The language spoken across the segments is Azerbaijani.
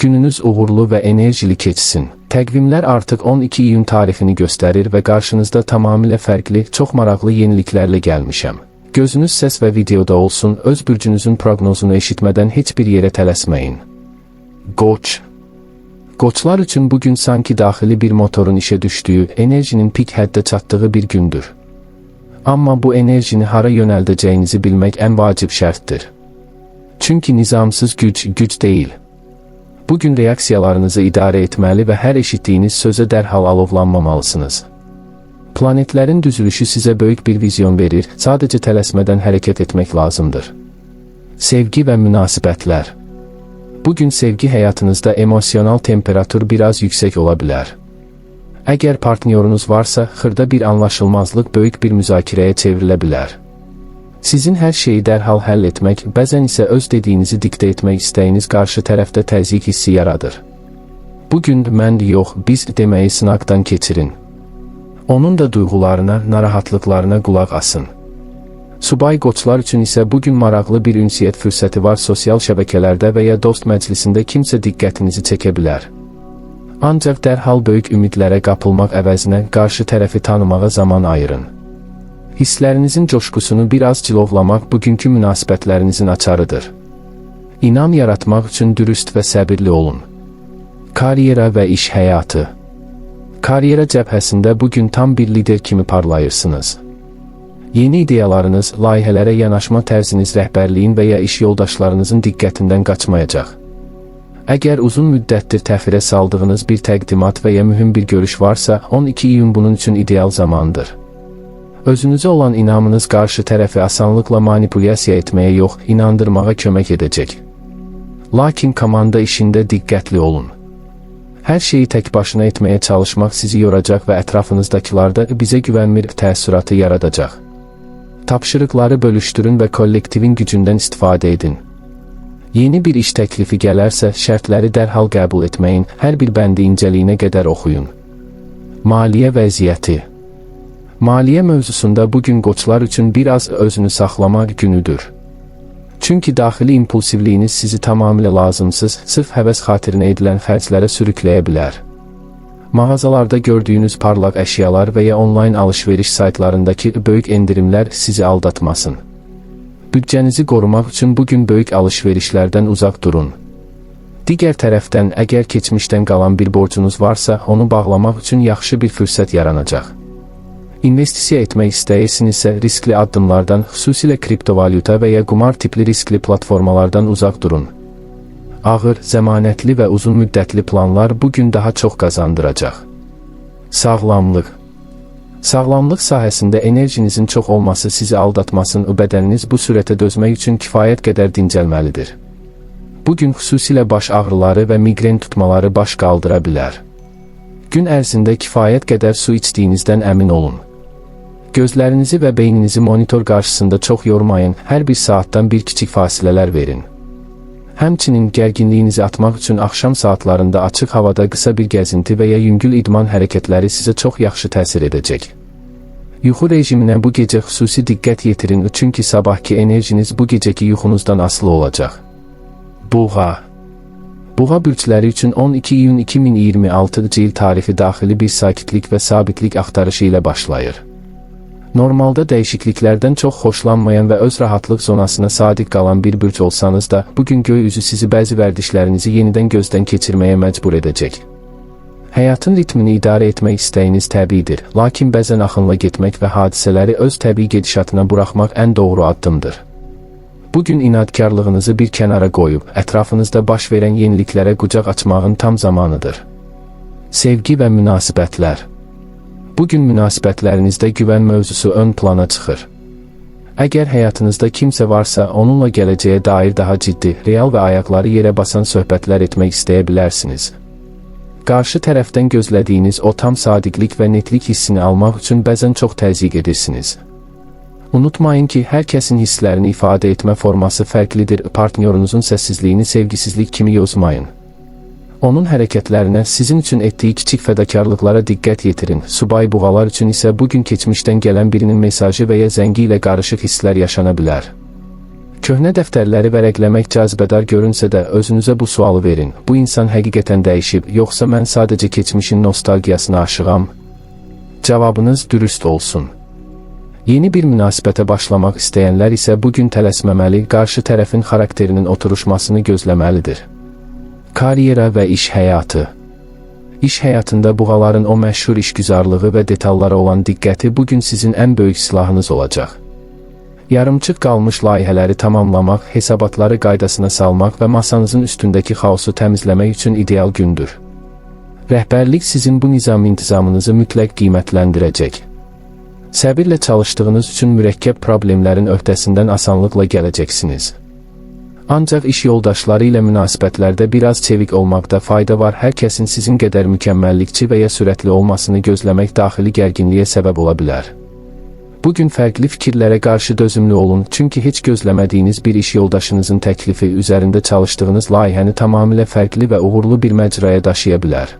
Gününüz uğurlu və enerjili keçsin. Təqvimlər artıq 12 iyun tarixini göstərir və qarşınızda tamamilə fərqli, çox maraqlı yeniliklərlə gəlmişəm. Gözünüz səs və videoda olsun, öz bürcünüzün proqnozunu eşitmədən heç bir yerə tələsməyin. Qoç. Qoçlar üçün bugün sanki daxili bir motorun işə düşdüyü, enerjinin pik həddə çatdığı bir gündür. Amma bu enerjini hara yönəldəcəyinizi bilmək ən vacib şərtdir. Çünki nizamsız güc deyil. Bugün reaksiyalarınızı idarə etməli və hər eşitdiyiniz sözə dərhal alovlanmamalısınız. Planetlərin düzülüşü sizə böyük bir vizyon verir, sadəcə tələsmədən hərəkət etmək lazımdır. Sevgi və münasibətlər. Bugün sevgi həyatınızda emosional temperatur biraz yüksək ola bilər. Əgər partnyorunuz varsa, xırda bir anlaşılmazlıq böyük bir müzakirəyə çevrilə bilər. Sizin hər şeyi dərhal həll etmək, bəzən isə öz dediyinizi diktə etmək istəyiniz qarşı tərəfdə təzyiq hissi yaradır. Bugün mən yox, biz deməyi sınaqdan keçirin. Onun da duyğularına, narahatlıqlarına qulaq asın. Subay qoçlar üçün isə bugün maraqlı bir ünsiyyət fürsəti var, sosial şəbəkələrdə və ya dost məclisində kimsə diqqətinizi çəkə bilər. Ancaq dərhal böyük ümidlərə qapılmaq əvəzinə qarşı tərəfi tanımağa zaman ayırın. Hisslərinizin coşqusunu biraz cilovlamaq bugünkü münasibətlərinizin açarıdır. İnam yaratmaq üçün dürüst və səbirli olun. Karyera və iş həyatı. Karyera cəbhəsində bugün tam bir lider kimi parlayırsınız. Yeni ideyalarınız, layihələrə yanaşma tərziniz rəhbərliyin və ya iş yoldaşlarınızın diqqətindən qaçmayacaq. Əgər uzun müddətdir təxirə saldığınız bir təqdimat və ya mühüm bir görüş varsa, 12 iyun bunun üçün ideal zamandır. Özünüzə olan inamınız qarşı tərəfi asanlıqla manipulyasiya etməyə yox, inandırmağa kömək edəcək. Lakin komanda işində diqqətli olun. Hər şeyi tək başına etməyə çalışmaq sizi yoracaq və ətrafınızdakılarda bizə güvənmir təəssüratı yaradacaq. Tapşırıqları bölüşdürün və kollektivin gücündən istifadə edin. Yeni bir iş təklifi gələrsə, şərtləri dərhal qəbul etməyin, hər bir bəndi incəliyinə qədər oxuyun. Maliyyə vəziyyəti. Maliyyə mövzusunda bugün qoçlar üçün biraz özünü saxlamaq günüdür. Çünki daxili impulsivliyiniz sizi tamamilə lazımsız, sırf həvəs xatirinə edilən xərclərə sürükləyə bilər. Mağazalarda gördüyünüz parlaq əşyalar və ya onlayn alış-veriş saytlarındakı böyük endirimlər sizi aldatmasın. Büdcənizi qorumaq üçün bugün böyük alış-verişlərdən uzaq durun. Digər tərəfdən, əgər keçmişdən qalan bir borcunuz varsa, onu bağlamaq üçün yaxşı bir fürsət yaranacaq. İnvestisiya etmək istəyirsinizsə, riskli addımlardan, xüsusilə kriptovalyuta və ya qumar tipli riskli platformalardan uzaq durun. Ağır, zəmanətli və uzun müddətli planlar bugün daha çox qazandıracaq. Sağlamlıq. Sağlamlıq sahəsində enerjinizin çox olması sizi aldatmasın, bədəniniz bu sürətə dözmək üçün kifayət qədər dincəlməlidir. Bugün xüsusilə baş ağrıları və miqren tutmaları baş qaldıra bilər. Gün ərzində kifayət qədər su içdiyinizdən əmin olun. Gözlərinizi və beyninizi monitor qarşısında çox yormayın, hər bir saatdan bir kiçik fasilələr verin. Həmçinin gərginliyinizi atmaq üçün axşam saatlarında açıq havada qısa bir gəzinti və ya yüngül idman hərəkətləri sizə çox yaxşı təsir edəcək. Yuxu rejiminə bu gecə xüsusi diqqət yetirin, çünki sabahki enerjiniz bu gecəki yuxunuzdan asılı olacaq. Buğa. Buğa bürcləri üçün 12 iyun 2026-cı il tarixi daxili bir sakitlik və sabitlik axtarışı ilə başlayır. Normalda dəyişikliklərdən çox xoşlanmayan və öz rahatlıq zonasına sadiq qalan bir bürc olsanız da, bugün göy üzü sizi bəzi vərdişlərinizi yenidən gözdən keçirməyə məcbur edəcək. Həyatın ritmini idarə etmək istəyiniz təbiidir, lakin bəzən axınla getmək və hadisələri öz təbii gedişatına buraxmaq ən doğru addımdır. Bugün inadkarlığınızı bir kənara qoyub, ətrafınızda baş verən yeniliklərə qucaq açmağın tam zamanıdır. Sevgi və münasibətlər. Bugün münasibətlərinizdə güvən mövzusu ön plana çıxır. Əgər həyatınızda kimsə varsa, onunla gələcəyə dair daha ciddi, real və ayaqları yerə basan söhbətlər etmək istəyə bilərsiniz. Qarşı tərəfdən gözlədiyiniz o tam sadiqlik və netlik hissini almaq üçün bəzən çox təzyiq edirsiniz. Unutmayın ki, hər kəsin hisslərini ifadə etmə forması fərqlidir, partnyorunuzun səssizliyini sevgisizlik kimi yozmayın. Onun hərəkətlərinə, sizin üçün etdiyi kiçik fədakarlıqlara diqqət yetirin. Subay buğalar üçün isə bugün keçmişdən gələn birinin mesajı və ya zəngi ilə qarışıq hisslər yaşana bilər. Köhnə dəftərləri vərəqləmək cazibədar görünsə də özünüzə bu sualı verin. Bu insan həqiqətən dəyişib, yoxsa mən sadəcə keçmişin nostalgiyasına aşığam? Cavabınız dürüst olsun. Yeni bir münasibətə başlamaq istəyənlər isə bugün tələsməməli, qarşı tərəfin xarakterinin oturuşmasını gözləməlidir. Karyera və iş həyatı. İş həyatında buğaların o məşhur işgüzarlığı və detallara olan diqqəti bugün sizin ən böyük silahınız olacaq. Yarımçıq qalmış layihələri tamamlamaq, hesabatları qaydasına salmaq və masanızın üstündəki xaosu təmizləmək üçün ideal gündür. Rəhbərlik sizin bu nizam-intizamınızı mütləq qiymətləndirəcək. Səbirlə çalışdığınız üçün mürəkkəb problemlərin öhdəsindən asanlıqla gələcəksiniz. Ancaq iş yoldaşları ilə münasibətlərdə biraz çevik olmaqda fayda var. Hər kəsin sizin qədər mükəmməllikçi və ya sürətli olmasını gözləmək daxili gərginliyə səbəb ola bilər. Bugün fərqli fikirlərə qarşı dözümlü olun, çünki heç gözləmədiyiniz bir iş yoldaşınızın təklifi üzərində çalışdığınız layihəni tamamilə fərqli və uğurlu bir məcraya daşıya bilər.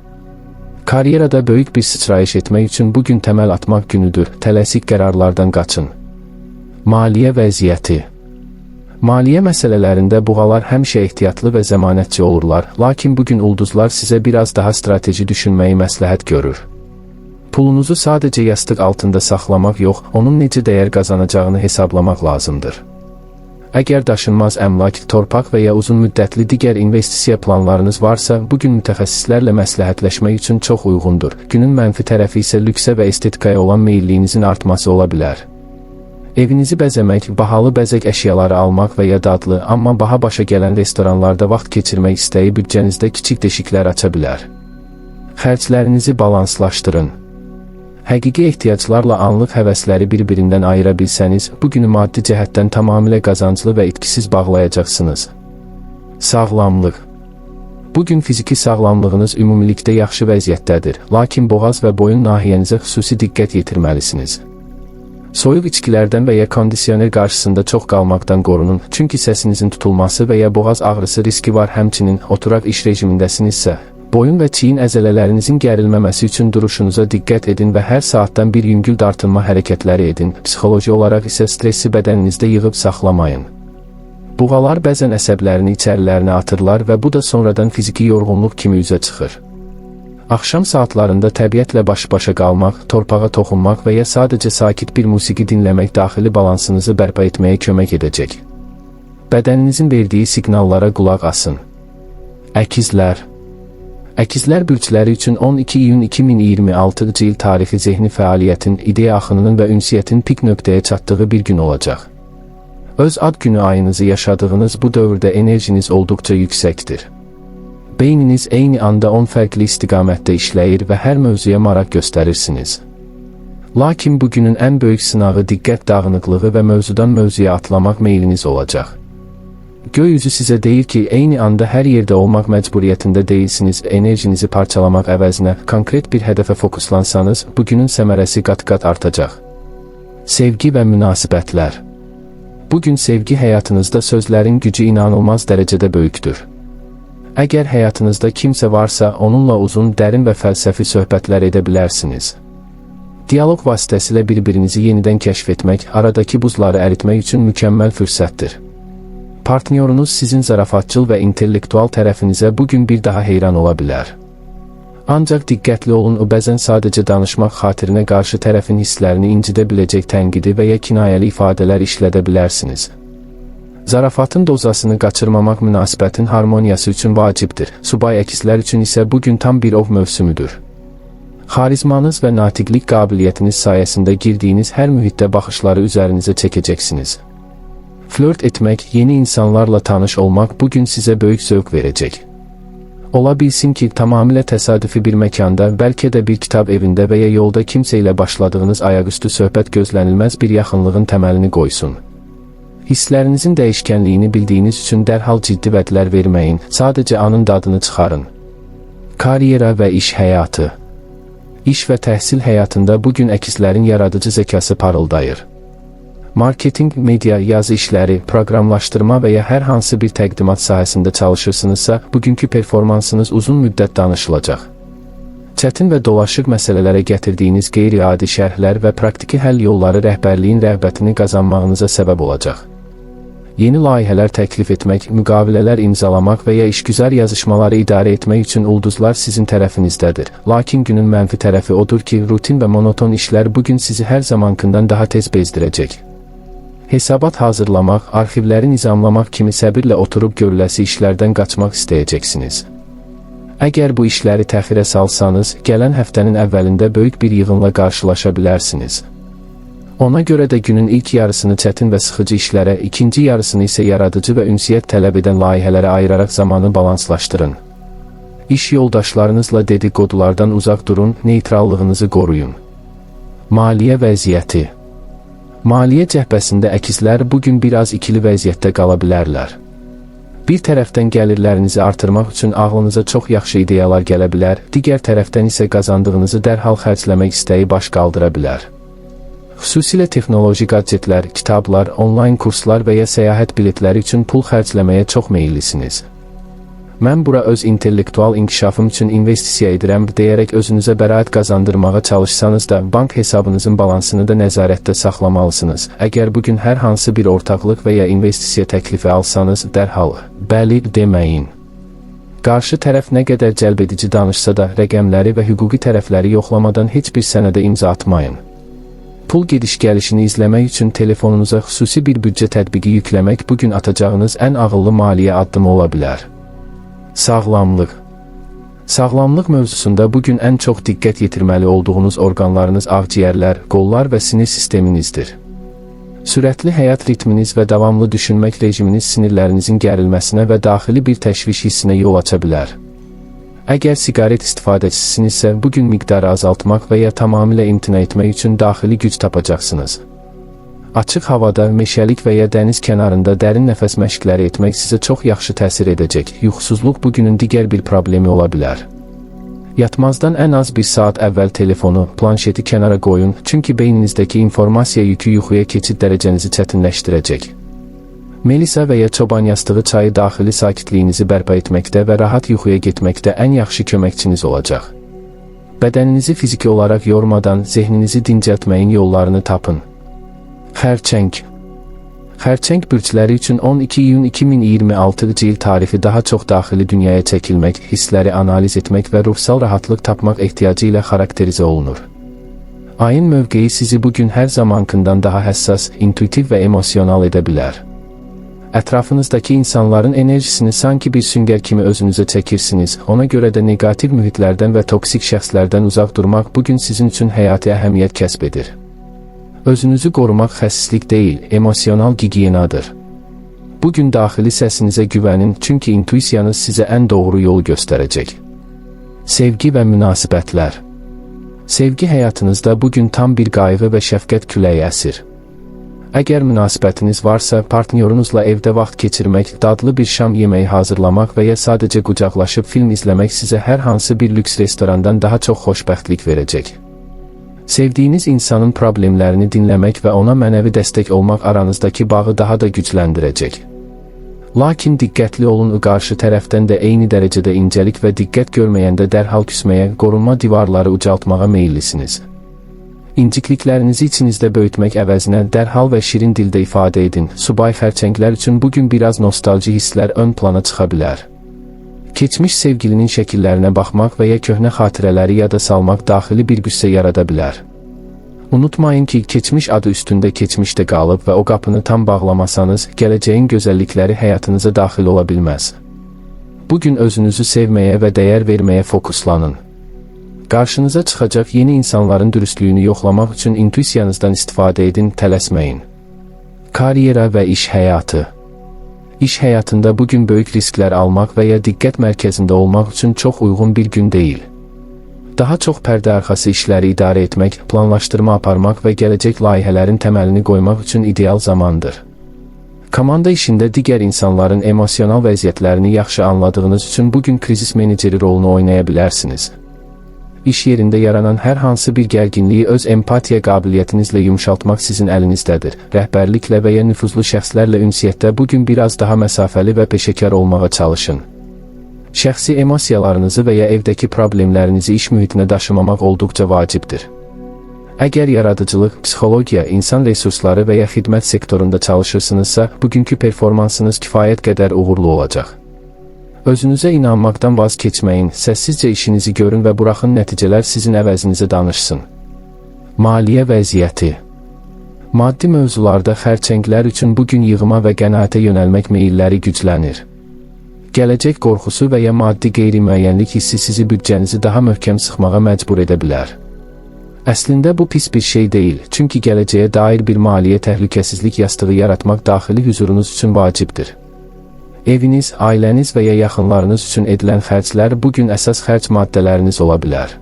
Karyerada böyük bir sıçrayış etmək üçün bugün təməl atmaq günüdür. Tələsik qərarlardan qaçın. Maliyyə vəziyyəti. Maliyyə məsələlərində buğalar həmişə ehtiyatlı və zəmanətçi olurlar, lakin bugün ulduzlar sizə biraz daha strateji düşünməyi məsləhət görür. Pulunuzu sadəcə yastıq altında saxlamaq yox, onun necə dəyər qazanacağını hesablamaq lazımdır. Əgər daşınmaz əmlak, torpaq və ya uzun müddətli digər investisiya planlarınız varsa, bugün mütəxəssislərlə məsləhətləşmək üçün çox uyğundur. Günün mənfi tərəfi isə lüksə və estetikaya olan meyilliyinizin artması ola bilər. Evinizi bəzəmək, bahalı bəzək əşyaları almaq və ya dadlı, amma baha başa gələn restoranlarda vaxt keçirmək istəyi büdcənizdə kiçik deşiklər aça bilər. Xərclərinizi balanslaşdırın. Həqiqi ehtiyaclarla anlıq həvəsləri bir-birindən ayıra bilsəniz, bugünü maddi cəhətdən tamamilə qazanclı və itkisiz bağlayacaqsınız. Sağlamlıq. Bugün fiziki sağlamlığınız ümumilikdə yaxşı vəziyyətdədir, lakin boğaz və boyun nahiyənizə xüsusi diqqət yetirməlisiniz. Soyuq içkilərdən və ya kondisioner qarşısında çox qalmaqdan qorunun, çünki səsinizin tutulması və ya boğaz ağrısı riski var. Həmçinin oturaq iş rejimindəsinizsə, boyun və çiyin əzələlərinizin gərilməməsi üçün duruşunuza diqqət edin və hər saatdan bir yüngül dartınma hərəkətləri edin. Psixoloji olaraq isə stressi bədəninizdə yığıb saxlamayın. Buğalar bəzən əsəblərini içərilərinə atırlar və bu da sonradan fiziki yorğunluq kimi üzə çıxır. Axşam saatlarında təbiətlə baş-başa qalmaq, torpağa toxunmaq və ya sadəcə sakit bir musiqi dinləmək daxili balansınızı bərpa etməyə kömək edəcək. Bədəninizin verdiyi siqnallara qulaq asın. Əkizlər. Əkizlər bürcləri üçün 12 iyun 2026-cı il tarixi zehni fəaliyyətin, ideya axınının və ünsiyyətin pik nöqtəyə çatdığı bir gün olacaq. Öz ad günü ayınızı yaşadığınız bu dövrdə enerjiniz olduqca yüksəkdir. Beyniniz eyni anda 10 fərqli istiqamətdə işləyir və hər mövzuya maraq göstərirsiniz. Lakin bugünün ən böyük sınağı diqqət dağınıqlığı və mövzudan mövzuya atlamaq meyliniz olacaq. Göy üzü sizə deyir ki, eyni anda hər yerdə olmaq məcburiyyətində deyilsiniz. Enerjinizi parçalamaq əvəzinə konkret bir hədəfə fokuslansanız, bugünün səmərəsi qat-qat artacaq. Sevgi və münasibətlər. Bugün sevgi həyatınızda sözlərin gücü inanılmaz dərəcədə böyükdür. Əgər həyatınızda kimsə varsa, onunla uzun, dərin və fəlsəfi söhbətlər edə bilərsiniz. Diyaloq vasitəsilə bir-birinizi yenidən kəşf etmək, aradakı buzları əritmək üçün mükəmməl fürsətdir. Partnyorunuz sizin zarafatçıl və intellektual tərəfinizə bugün bir daha heyran ola bilər. Ancaq diqqətli olun, o bəzən sadəcə danışmaq xatirinə qarşı tərəfin hisslərini incidə biləcək tənqidi və ya kinayəli ifadələr işlədə bilərsiniz. Zarafatın dozasını qaçırmamaq münasibətin harmoniyası üçün vacibdir. Subay əkizlər üçün isə bugün tam bir ov mövsümüdür. Xarizmanız və natiqlik qabiliyyətiniz sayəsində girdiyiniz hər mühitdə baxışları üzərinizə çəkəcəksiniz. Flört etmək, yeni insanlarla tanış olmaq bugün sizə böyük zövq verəcək. Ola bilsin ki, tamamilə təsadüfi bir məkanda, bəlkə də bir kitab evində və ya yolda kimsə ilə başladığınız ayaqüstü söhbət gözlənilməz bir yaxınlığın təməlini qoysun. Hisslərinizin dəyişkənliyini bildiyiniz üçün dərhal ciddi vədlər verməyin, sadəcə anın dadını çıxarın. Karyera və iş həyatı. İş və təhsil həyatında bugün əkizlərin yaradıcı zəkası parıldayır. Marketing, media, yazı işləri, proqramlaşdırma və ya hər hansı bir təqdimat sahəsində çalışırsınızsa, bugünkü performansınız uzun müddət danışılacaq. Çətin və dolaşıq məsələlərə gətirdiyiniz qeyri-adi şərhlər və praktiki həll yolları rəhbərliyin rəğbətini qazanmağınıza səbəb olacaq. Yeni layihələr təklif etmək, müqavilələr imzalamaq və ya işgüzar yazışmaları idarə etmək üçün ulduzlar sizin tərəfinizdədir. Lakin günün mənfi tərəfi odur ki, rutin və monoton işlər bugün sizi hər zamankından daha tez bezdirəcək. Hesabat hazırlamaq, arxivləri nizamlamaq kimi səbirlə oturub görüləsi işlərdən qaçmaq istəyəcəksiniz. Əgər bu işləri təxirə salsanız, gələn həftənin əvvəlində böyük bir yığınla qarşılaşa bilərsiniz. Ona görə də günün ilk yarısını çətin və sıxıcı işlərə, ikinci yarısını isə yaradıcı və ünsiyyət tələb edən layihələrə ayıraraq zamanı balanslaşdırın. İş yoldaşlarınızla dedikodulardan uzaq durun, neytrallığınızı qoruyun. Maliyyə vəziyyəti. Maliyyə cəhbəsində əkizlər bugün biraz ikili vəziyyətdə qala bilərlər. Bir tərəfdən gəlirlərinizi artırmaq üçün ağlınıza çox yaxşı ideyalar gələ bilər, digər tərəfdən isə qazandığınızı dərhal xərcləmək istəyi baş qaldıra bilər. Xüsusilə texnoloji gadgetlər, kitablar, onlayn kurslar və ya səyahət biletləri üçün pul xərcləməyə çox meyillisiniz. Mən bura öz intellektual inkişafım üçün investisiya edirəm deyərək özünüzə bəraət qazandırmağa çalışsanız da, bank hesabınızın balansını da nəzarətdə saxlamalısınız. Əgər bugün hər hansı bir ortaqlıq və ya investisiya təklifi alsanız, dərhal bəli deməyin. Qarşı tərəf nə qədər cəlbedici danışsa da, rəqəmləri və hüquqi tərəfləri yoxlamadan heç bir sənədə imza atmayın. Pul gediş-gəlişini izləmək üçün telefonunuza xüsusi bir büdcə tətbiqi yükləmək bugün atacağınız ən ağıllı maliyyə addımı ola bilər. Sağlamlıq. Sağlamlıq mövzusunda bugün ən çox diqqət yetirməli olduğunuz orqanlarınız ağciyərlər, qollar və sinir sisteminizdir. Sürətli həyat ritminiz və davamlı düşünmək rejiminiz sinirlərinizin gərilməsinə və daxili bir təşviş hissinə yol aça bilər. Əgər siqaret istifadəçisinizsə, bugün miqdarı azaltmaq və ya tamamilə imtina etmək üçün daxili güc tapacaqsınız. Açıq havada, meşəlik və ya dəniz kənarında dərin nəfəs məşqləri etmək sizə çox yaxşı təsir edəcək. Yuxusuzluq bugünün digər bir problemi ola bilər. Yatmazdan ən az bir saat əvvəl telefonu, planşeti kənara qoyun, çünki beyninizdəki informasiya yükü yuxuya keçid dərəcənizi çətinləşdirəcək. Melisa və ya çoban yastığı çayı daxili sakitliyinizi bərpa etməkdə və rahat yuxuya getməkdə ən yaxşı köməkçiniz olacaq. Bədəninizi fiziki olaraq yormadan zehninizi dincəltməyin yollarını tapın. Xərçəng. Xərçəng bürcləri üçün 12 iyun 2026-cı il tarifi daha çox daxili dünyaya çəkilmək, hissləri analiz etmək və ruhsal rahatlıq tapmaq ehtiyacı ilə xarakterizə olunur. Ayın mövqeyi sizi bugün hər zamankından daha həssas, intuitiv və emosional edə bilər. Ətrafınızdakı insanların enerjisini sanki bir süngər kimi özünüzə çəkirsiniz, ona görə də negativ mühitlərdən və toksik şəxslərdən uzaq durmaq bugün sizin üçün həyati əhəmiyyət kəsb edir. Özünüzü qorumaq xəsislik deyil, emosional gigiyenadır. Bugün daxili səsinizə güvənin, çünki intuisiyanız sizə ən doğru yolu göstərəcək. Sevgi və münasibətlər. Sevgi həyatınızda bugün tam bir qayğı və şəfqət küləyi əsir. Əgər münasibətiniz varsa, partnyorunuzla evdə vaxt keçirmək, dadlı bir şam yeməyi hazırlamaq və ya sadəcə qucaqlaşıb film izləmək sizə hər hansı bir lüks restorandan daha çox xoşbəxtlik verəcək. Sevdiyiniz insanın problemlərini dinləmək və ona mənəvi dəstək olmaq aranızdakı bağı daha da gücləndirəcək. Lakin diqqətli olun, qarşı tərəfdən də eyni dərəcədə incəlik və diqqət görməyəndə dərhal küsməyə, qorunma divarları ucaltmağa meyillisiniz. İncikliklərinizi içinizdə böyütmək əvəzinə dərhal və şirin dildə ifadə edin. Subay xərçənglər üçün bugün biraz nostalji hisslər ön plana çıxa bilər. Keçmiş sevgilinin şəkillərinə baxmaq və ya köhnə xatirələri yada salmaq daxili bir qüssə yarada bilər. Unutmayın ki, keçmiş adı üstündə keçmişdə qalıb və o qapını tam bağlamasanız, gələcəyin gözəllikləri həyatınıza daxil ola bilməz. Bugün özünüzü sevməyə və dəyər verməyə fokuslanın. Qarşınıza çıxacaq yeni insanların dürüstlüyünü yoxlamaq üçün intuisiyanızdan istifadə edin, tələsməyin. Karyera və iş həyatı. İş həyatında bugün böyük risklər almaq və ya diqqət mərkəzində olmaq üçün çox uyğun bir gün deyil. Daha çox pərdə arxası işləri idarə etmək, planlaşdırma aparmaq və gələcək layihələrin təməlini qoymaq üçün ideal zamandır. Komanda işində digər insanların emosional vəziyyətlərini yaxşı anladığınız üçün bugün krizis meneceri rolunu oynaya bilərsiniz. İş yerində yaranan hər hansı bir gərginliyi öz empatiya qabiliyyətinizlə yumşaltmaq sizin əlinizdədir. Rəhbərliklə və ya nüfuzlu şəxslərlə ünsiyyətdə bugün biraz daha məsafəli və peşəkar olmağa çalışın. Şəxsi emosiyalarınızı və ya evdəki problemlərinizi iş mühitinə daşımamaq olduqca vacibdir. Əgər yaradıcılıq, psixologiya, insan resursları və ya xidmət sektorunda çalışırsınızsa, bugünkü performansınız kifayət qədər uğurlu olacaq. Özünüzə inanmaqdan vaz keçməyin, səssizcə işinizi görün və buraxın nəticələr sizin əvəzinizə danışsın. Maliyyə vəziyyəti. Maddi mövzularda xərçənglər üçün bugün yığıma və qənaətə yönəlmək meyilləri güclənir. Gələcək qorxusu və ya maddi qeyri-müəyyənlik hissi sizi büdcənizi daha möhkəm sıxmağa məcbur edə bilər. Əslində bu pis bir şey deyil, çünki gələcəyə dair bir maliyyə təhlükəsizlik yastığı yaratmaq daxili hüzurunuz üçün vacibdir. Eviniz, ailəniz və ya yaxınlarınız üçün edilən xərclər bugün əsas xərc maddələriniz ola bilər.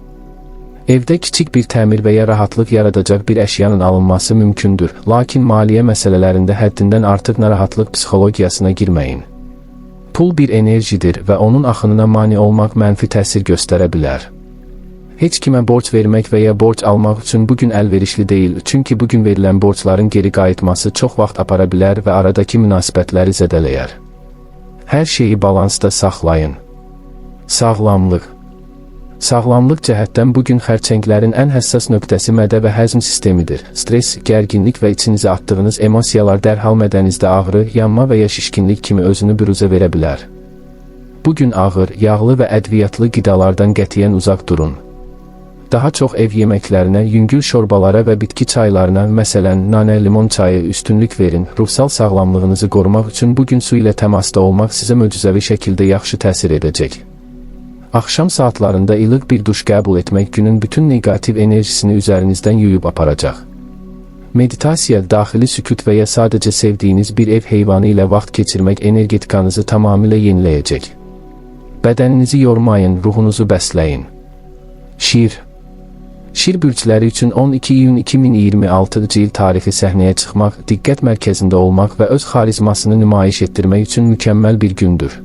Evdə kiçik bir təmir və ya rahatlıq yaradacaq bir əşyanın alınması mümkündür, lakin maliyyə məsələlərində həddindən artıq narahatlıq psixologiyasına girməyin. Pul bir enerjidir və onun axınına mane olmaq mənfi təsir göstərə bilər. Heç kimə borc vermək və ya borc almaq üçün bugün əlverişli deyil, çünki bugün verilən borcların geri qayıtması çox vaxt apara bilər və aradakı münasibətləri zədələyər. Hər şeyi balansda saxlayın. Sağlamlıq. Sağlamlıq cəhətdən bugün xərçənglərin ən həssas nöqtəsi mədə və həzm sistemidir. Stres, gərginlik və içinizə atdığınız emosiyalar dərhal mədənizdə ağrı, yanma və ya şişkinlik kimi özünü büruzə verə bilər. Bugün ağır, yağlı və ədviyyatlı qidalardan qətiyyən uzaq durun. Daha çox ev yeməklərinə, yüngül şorbalara və bitki çaylarına, məsələn, nanə, limon çayı üstünlük verin. Ruhsal sağlamlığınızı qorumaq üçün bugün su ilə təmasda olmaq sizə möcüzəvi şəkildə yaxşı təsir edəcək. Axşam saatlarında ilıq bir duş qəbul etmək günün bütün negativ enerjisini üzərinizdən yuyub aparacaq. Meditasiya, daxili sükut və ya sadəcə sevdiyiniz bir ev heyvanı ilə vaxt keçirmək energetikanızı tamamilə yeniləyəcək. Bədəninizi yormayın, ruhunuzu bəsləyin. Şir. Şir bürcləri üçün 12 iyun 2026-cı il tarixi səhnəyə çıxmaq, diqqət mərkəzində olmaq və öz xarizmasını nümayiş etdirmək üçün mükəmməl bir gündür.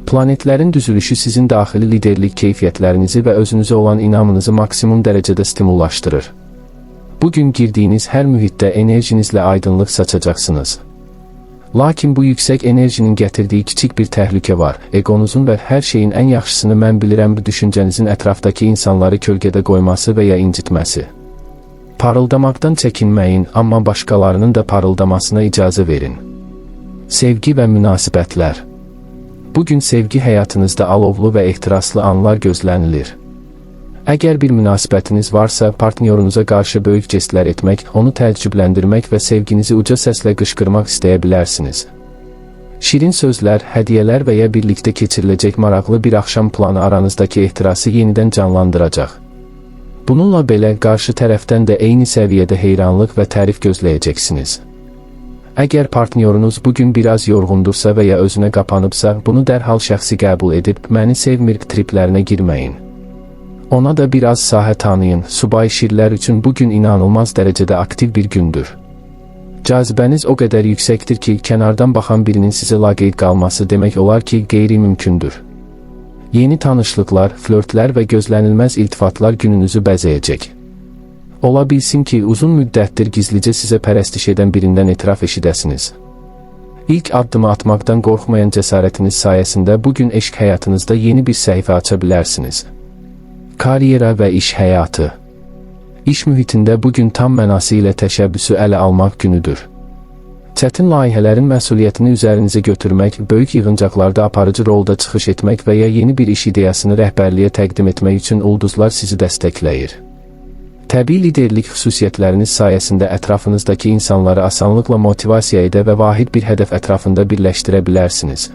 Planetlərin düzülüşü sizin daxili liderlik keyfiyyətlərinizi və özünüzə olan inamınızı maksimum dərəcədə stimullaşdırır. Bugün girdiyiniz hər mühitdə enerjinizlə aydınlıq saçacaqsınız. Lakin bu yüksək enerjinin gətirdiyi kiçik bir təhlükə var. Egonuzun və hər şeyin ən yaxşısını mən bilirəm bu düşüncənizin ətrafdakı insanları kölgədə qoyması və ya incitməsi. Parıldamaqdan çəkinməyin, amma başqalarının da parıldamasına icazə verin. Sevgi və münasibətlər. Bugün sevgi həyatınızda alovlu və ehtiraslı anlar gözlənilir. Əgər bir münasibətiniz varsa, partnyorunuza qarşı böyük jestlər etmək, onu təəccübləndirmək və sevginizi uca səslə qışqırmaq istəyə bilərsiniz. Şirin sözlər, hədiyyələr və ya birlikdə keçiriləcək maraqlı bir axşam planı aranızdakı ehtirası yenidən canlandıracaq. Bununla belə, qarşı tərəfdən də eyni səviyyədə heyranlıq və tərif gözləyəcəksiniz. Əgər partnyorunuz bugün biraz yorğundursa və ya özünə qapanıbsa, bunu dərhal şəxsi qəbul edib, məni sevmir triplərinə girməyin. Ona da biraz sahə tanıyın. Subay şirlər üçün bugün inanılmaz dərəcədə aktiv bir gündür. Cazibəniz o qədər yüksəkdir ki, kənardan baxan birinin sizə laqeyd qalması demək olar ki, qeyri-mümkündür. Yeni tanışlıqlar, flörtlər və gözlənilməz iltifatlar gününüzü bəzəyəcək. Ola bilsin ki, uzun müddətdir gizlicə sizə pərəstiş edən birindən etiraf eşidəsiniz. İlk addımı atmaqdan qorxmayan cəsarətiniz sayəsində bugün eşq həyatınızda yeni bir səhifə aça bilərsiniz. Karyera və iş həyatı. İş mühitində bugün tam mənası ilə təşəbbüsü ələ almaq günüdür. Çətin layihələrin məsuliyyətini üzərinizə götürmək, böyük yığıncaqlarda aparıcı rolda çıxış etmək və ya yeni bir iş ideyasını rəhbərliyə təqdim etmək üçün ulduzlar sizi dəstəkləyir. Təbii liderlik xüsusiyyətləriniz sayəsində ətrafınızdakı insanları asanlıqla motivasiya edə və vahid bir hədəf ətrafında birləşdirə bilərsiniz.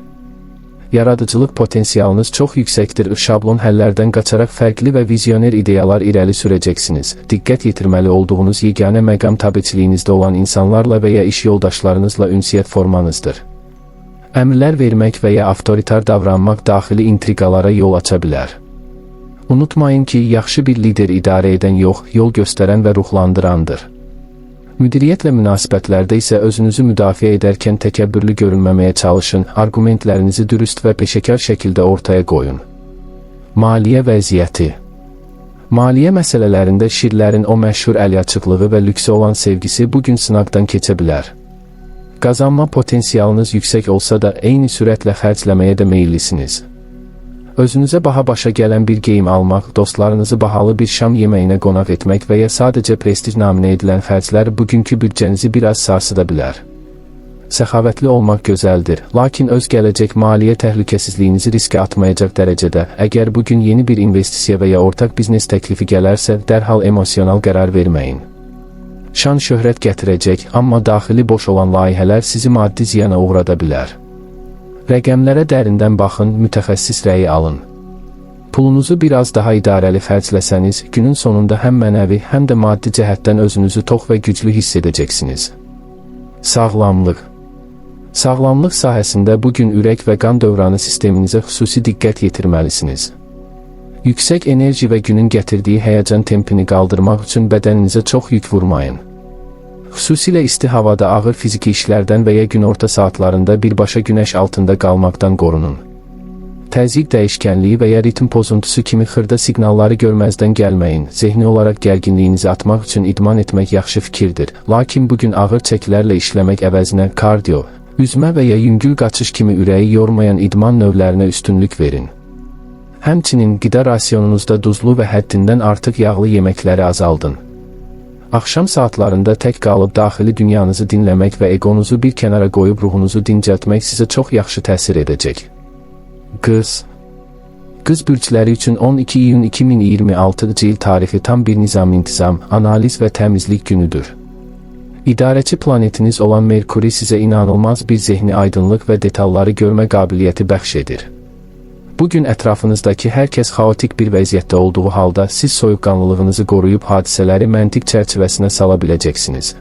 Yaradıcılıq potensialınız çox yüksəkdir, şablon həllərdən qaçaraq fərqli və vizyoner ideyalar irəli sürəcəksiniz. Diqqət yetirməli olduğunuz yeganə məqam tabiçiliyinizdə olan insanlarla və ya iş yoldaşlarınızla ünsiyyət formanızdır. Əmrlər vermək və ya avtoritar davranmaq daxili intriqalara yol aça bilər. Unutmayın ki, yaxşı bir lider idarə edən yox, yol göstərən və ruhlandırandır. Müdiriyyətlə münasibətlərdə isə özünüzü müdafiə edərkən təkəbbürlü görünməməyə çalışın, arqumentlərinizi dürüst və peşəkar şəkildə ortaya qoyun. Maliyyə vəziyyəti. Maliyyə məsələlərində şirlərin o məşhur əliaçıqlığı və lüksə olan sevgisi bugün sınaqdan keçə bilər. Qazanma potensialınız yüksək olsa da eyni sürətlə xərcləməyə də meyillisiniz. Özünüzə baha başa gələn bir geyim almaq, dostlarınızı bahalı bir şam yeməyinə qonaq etmək və ya sadəcə prestij naminə edilən xərclər bugünkü büdcənizi biraz sarsıda bilər. Səxavətli olmaq gözəldir, lakin öz gələcək maliyyə təhlükəsizliyinizi riskə atmayacaq dərəcədə, əgər bugün yeni bir investisiya və ya ortaq biznes təklifi gələrsə, dərhal emosional qərar verməyin. Şan şöhrət gətirəcək, amma daxili boş olan layihələr sizi maddi ziyana uğrada bilər. Rəqəmlərə dərindən baxın, mütəxəssis rəyi alın. Pulunuzu biraz daha idarəli xərcləsəniz, günün sonunda həm mənəvi, həm də maddi cəhətdən özünüzü tox və güclü hiss edəcəksiniz. Sağlamlıq. Sağlamlıq sahəsində bugün ürək və qan dövranı sisteminizə xüsusi diqqət yetirməlisiniz. Yüksək enerji və günün gətirdiyi həyəcan tempini qaldırmaq üçün bədəninizə çox yük vurmayın. Xüsusilə isti havada ağır fiziki işlərdən və ya günorta saatlarında birbaşa günəş altında qalmaqdan qorunun. Təzyiq dəyişkənliyi və ya ritm pozuntusu kimi xırda siqnalları görməzdən gəlməyin. Zehni olaraq gərginliyinizi atmaq üçün idman etmək yaxşı fikirdir. Lakin bugün ağır çəkilərlə işləmək əvəzinə kardio, üzmə və ya yüngül qaçış kimi ürəyi yormayan idman növlərinə üstünlük verin. Həmçinin qida rasionunuzda duzlu və həddindən artıq yağlı yeməkləri azaldın. Axşam saatlarında tək qalıb daxili dünyanızı dinləmək və egonuzu bir kənara qoyub ruhunuzu dincəltmək sizə çox yaxşı təsir edəcək. Qız bürcləri üçün 12 iyun 2026 il tarixi tam bir nizam-intizam, analiz və təmizlik günüdür. İdarəçi planetiniz olan Merkuri sizə inanılmaz bir zehni aydınlıq və detalları görmə qabiliyyəti bəxş edir. Bugün ətrafınızdakı hər kəs xaotik bir vəziyyətdə olduğu halda siz soyuqqanlılığınızı qoruyub hadisələri məntiq çərçivəsinə sala biləcəksiniz.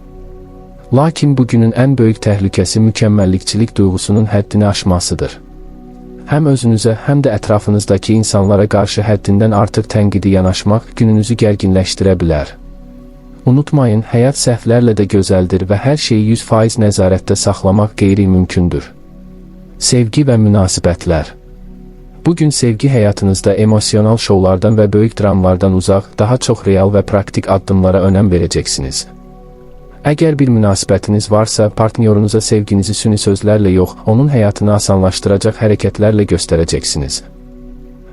Lakin bugünün ən böyük təhlükəsi mükəmməllikçilik duyğusunun həddini aşmasıdır. Həm özünüzə, həm də ətrafınızdakı insanlara qarşı həddindən artıq tənqidi yanaşmaq gününüzü gərginləşdirə bilər. Unutmayın, həyat səhvlərlə də gözəldir və hər şeyi 100% nəzarətdə saxlamaq qeyri-mümkündür. Sevgi və münasibətlər. Bugün sevgi həyatınızda emosional şovlardan və böyük dramlardan uzaq, daha çox real və praktik addımlara önəm verəcəksiniz. Əgər bir münasibətiniz varsa, partnyorunuza sevginizi süni sözlərlə yox, onun həyatını asanlaşdıracaq hərəkətlərlə göstərəcəksiniz.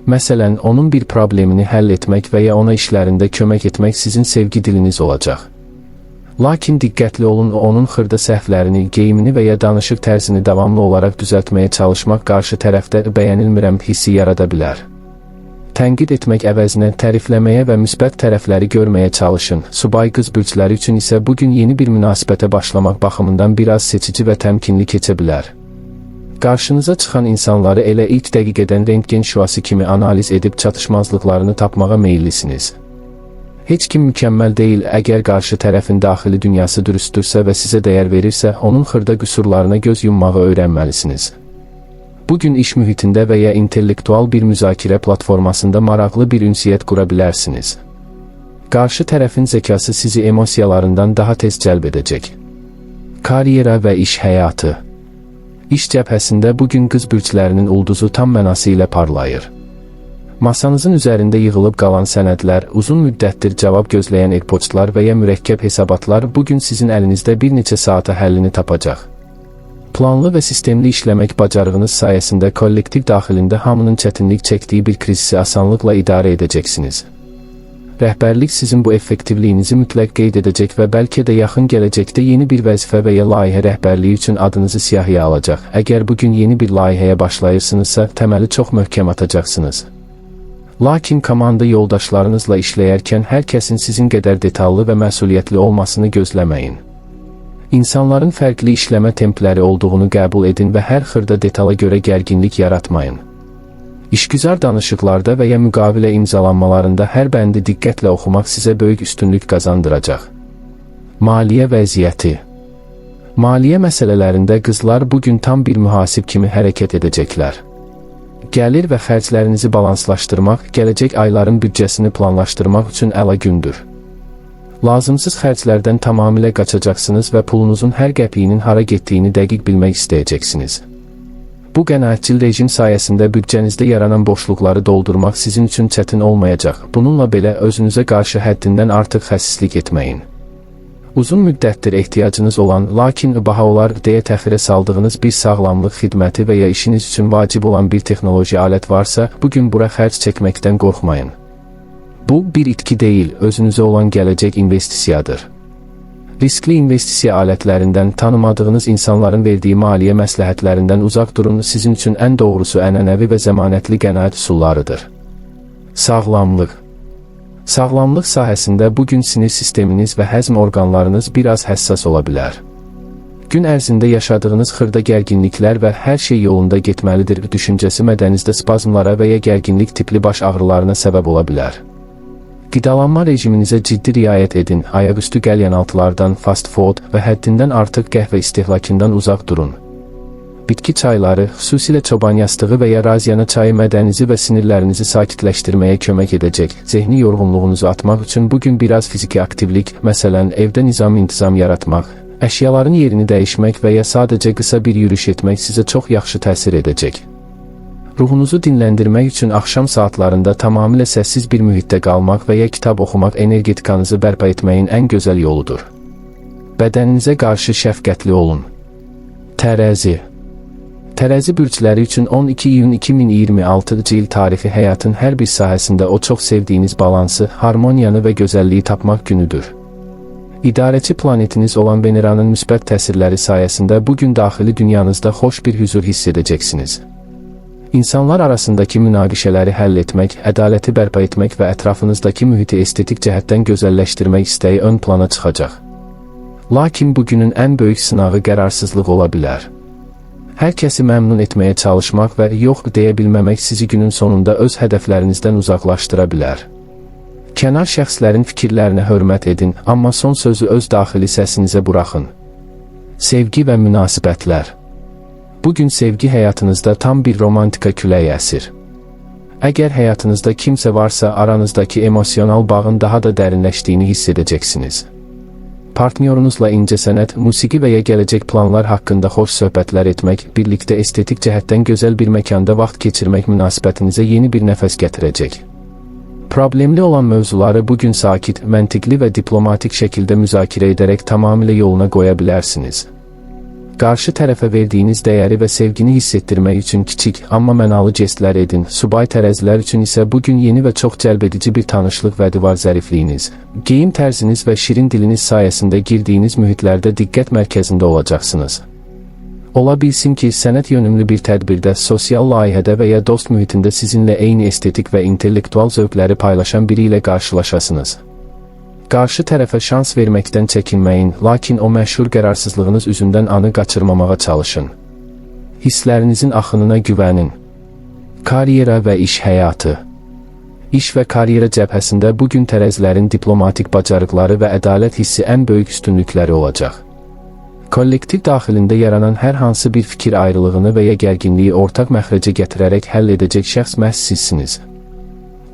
Məsələn, onun bir problemini həll etmək və ya ona işlərində kömək etmək sizin sevgi diliniz olacaq. Lakin diqqətli olun, onun xırda səhvlərini, geyimini və ya danışıq tərzini davamlı olaraq düzəltməyə çalışmaq qarşı tərəfdə bəyənilmirəm hissi yarada bilər. Tənqid etmək əvəzinə tərifləməyə və müsbət tərəfləri görməyə çalışın. Subay qız bürcləri üçün isə bugün yeni bir münasibətə başlamaq baxımından biraz seçici və təmkinli keçə bilər. Qarşınıza çıxan insanları elə ilk dəqiqədən rentgen şüası kimi analiz edib çatışmazlıqlarını tapmağa meyillisiniz. Heç kim mükəmməl deyil, əgər qarşı tərəfin daxili dünyası dürüstdürsə və sizə dəyər verirsə, onun xırda qüsurlarına göz yummağı öyrənməlisiniz. Bugün iş mühitində və ya intellektual bir müzakirə platformasında maraqlı bir ünsiyyət qura bilərsiniz. Qarşı tərəfin zəkası sizi emosiyalarından daha tez cəlb edəcək. Karyera və iş həyatı. İş cəbhəsində bugün qız bürclərinin ulduzu tam mənası ilə parlayır. Masanızın üzərində yığılıb qalan sənədlər, uzun müddətdir cavab gözləyən e-poçtlar və ya mürəkkəb hesabatlar bugün sizin əlinizdə bir neçə saata həllini tapacaq. Planlı və sistemli işləmək bacarığınız sayəsində kollektiv daxilində hamının çətinlik çəkdiyi bir krizisi asanlıqla idarə edəcəksiniz. Rəhbərlik sizin bu effektivliyinizi mütləq qeyd edəcək və bəlkə də yaxın gələcəkdə yeni bir vəzifə və ya layihə rəhbərliyi üçün adınızı siyahıya alacaq. Əgər bugün yeni bir layihəyə başlayırsınızsa, təməli çox möhkəm atacaqsınız. Lakin komanda yoldaşlarınızla işləyərkən hər kəsin sizin qədər detallı və məsuliyyətli olmasını gözləməyin. İnsanların fərqli işləmə templəri olduğunu qəbul edin və hər xırda detala görə gərginlik yaratmayın. İşgüzar danışıqlarda və ya müqavilə imzalanmalarında hər bəndi diqqətlə oxumaq sizə böyük üstünlük qazandıracaq. Maliyyə vəziyyəti. Maliyyə məsələlərində qızlar bugün tam bir mühasib kimi hərəkət edəcəklər. Gəlir və xərclərinizi balanslaşdırmaq, gələcək ayların büdcəsini planlaşdırmaq üçün əla gündür. Lazımsız xərclərdən tamamilə qaçacaqsınız və pulunuzun hər qəpiyinin hara getdiyini dəqiq bilmək istəyəcəksiniz. Bu qənaətcil rejim sayəsində büdcənizdə yaranan boşluqları doldurmaq sizin üçün çətin olmayacaq. Bununla belə özünüzə qarşı həddindən artıq xəsislik etməyin. Uzun müddətdir ehtiyacınız olan, lakin baha olar deyə təxirə saldığınız bir sağlamlıq xidməti və ya işiniz üçün vacib olan bir texnoloji alət varsa, bugün bura xərc çəkməkdən qorxmayın. Bu, bir itki deyil, özünüzə olan gələcək investisiyadır. Riskli investisiya alətlərindən, tanımadığınız insanların verdiyi maliyyə məsləhətlərindən uzaq durun, sizin üçün ən doğrusu ənənəvi və zəmanətli qənaət üsullarıdır. Sağlamlıq. Sağlamlıq sahəsində bugün sinir sisteminiz və həzm orqanlarınız biraz həssas ola bilər. Gün ərzində yaşadığınız xırda gərginliklər və hər şey yolunda getməlidir düşüncəsi mədənizdə spazmlara və ya gərginlik tipli baş ağrılarına səbəb ola bilər. Qidalanma rejiminizə ciddi riayət edin, ayaqüstü qəlyanaltılardan, fast food və həddindən artıq qəhvə istehlakından uzaq durun. Bitki çayları, xüsusilə çoban yastığı və ya raziyana çayı mədənizi və sinirlərinizi sakitləşdirməyə kömək edəcək. Zehni yorğunluğunuzu atmaq üçün bugün biraz fiziki aktivlik, məsələn, evdə nizam-intizam yaratmaq, əşyaların yerini dəyişmək və ya sadəcə qısa bir yürüyüş etmək sizə çox yaxşı təsir edəcək. Ruhunuzu dinləndirmək üçün axşam saatlarında tamamilə səssiz bir mühitdə qalmaq və ya kitab oxumaq energetikanızı bərpa etməyin ən gözəl yoludur. Bədəninizə qarşı şəfqətli olun. Tərəzi. Tərəzi bürcləri üçün 12 iyun 2026-cı il tarixi həyatın hər bir sahəsində o çox sevdiyiniz balansı, harmoniyanı və gözəlliyi tapmaq günüdür. İdarəçi planetiniz olan Veneranın müsbət təsirləri sayəsində bugün daxili dünyanızda xoş bir hüzur hiss edəcəksiniz. İnsanlar arasındakı münaqişələri həll etmək, ədaləti bərpa etmək və ətrafınızdakı mühiti estetik cəhətdən gözəlləşdirmək istəyi ön plana çıxacaq. Lakin bugünün ən böyük sınağı qərarsızlıq ola bilər. Hər kəsi məmnun etməyə çalışmaq və yox deyə bilməmək sizi günün sonunda öz hədəflərinizdən uzaqlaşdıra bilər. Kənar şəxslərin fikirlərinə hörmət edin, amma son sözü öz daxili səsinizə buraxın. Sevgi və münasibətlər. Bugün sevgi həyatınızda tam bir romantika küləyi əsir. Əgər həyatınızda kimsə varsa, aranızdakı emosional bağın daha da dərinləşdiyini hiss edəcəksiniz. Partnyorunuzla incəsənət, musiqi və ya gələcək planlar haqqında xoş söhbətlər etmək, birlikdə estetik cəhətdən gözəl bir məkanda vaxt keçirmək münasibətinizə yeni bir nəfəs gətirəcək. Problemli olan mövzuları bugün sakit, məntiqli və diplomatik şəkildə müzakirə edərək tamamilə yoluna qoya bilərsiniz. Qarşı tərəfə verdiyiniz dəyəri və sevgini hiss etdirmək üçün kiçik, amma mənalı jestlər edin. Subay tərəzilər üçün isə bugün yeni və çox cəlbedici bir tanışlıq vədi var. Zərifliyiniz, geyim tərziniz və şirin diliniz sayəsində girdiyiniz mühitlərdə diqqət mərkəzində olacaqsınız. Ola bilsin ki, sənət yönümlü bir tədbirdə, sosial layihədə və ya dost mühitində sizinlə eyni estetik və intellektual zövqləri paylaşan biri ilə qarşılaşasınız. Qarşı tərəfə şans verməkdən çəkinməyin, lakin o məşhur qərarsızlığınız üzündən anı qaçırmamağa çalışın. Hisslərinizin axınına güvənin. Karyera və iş həyatı. İş və karyera cəbhəsində bugün tərəzilərin diplomatik bacarıqları və ədalət hissi ən böyük üstünlükləri olacaq. Kollektiv daxilində yaranan hər hansı bir fikir ayrılığını və ya gərginliyi ortaq məxrəcə gətirərək həll edəcək şəxs məhz sizsiniz.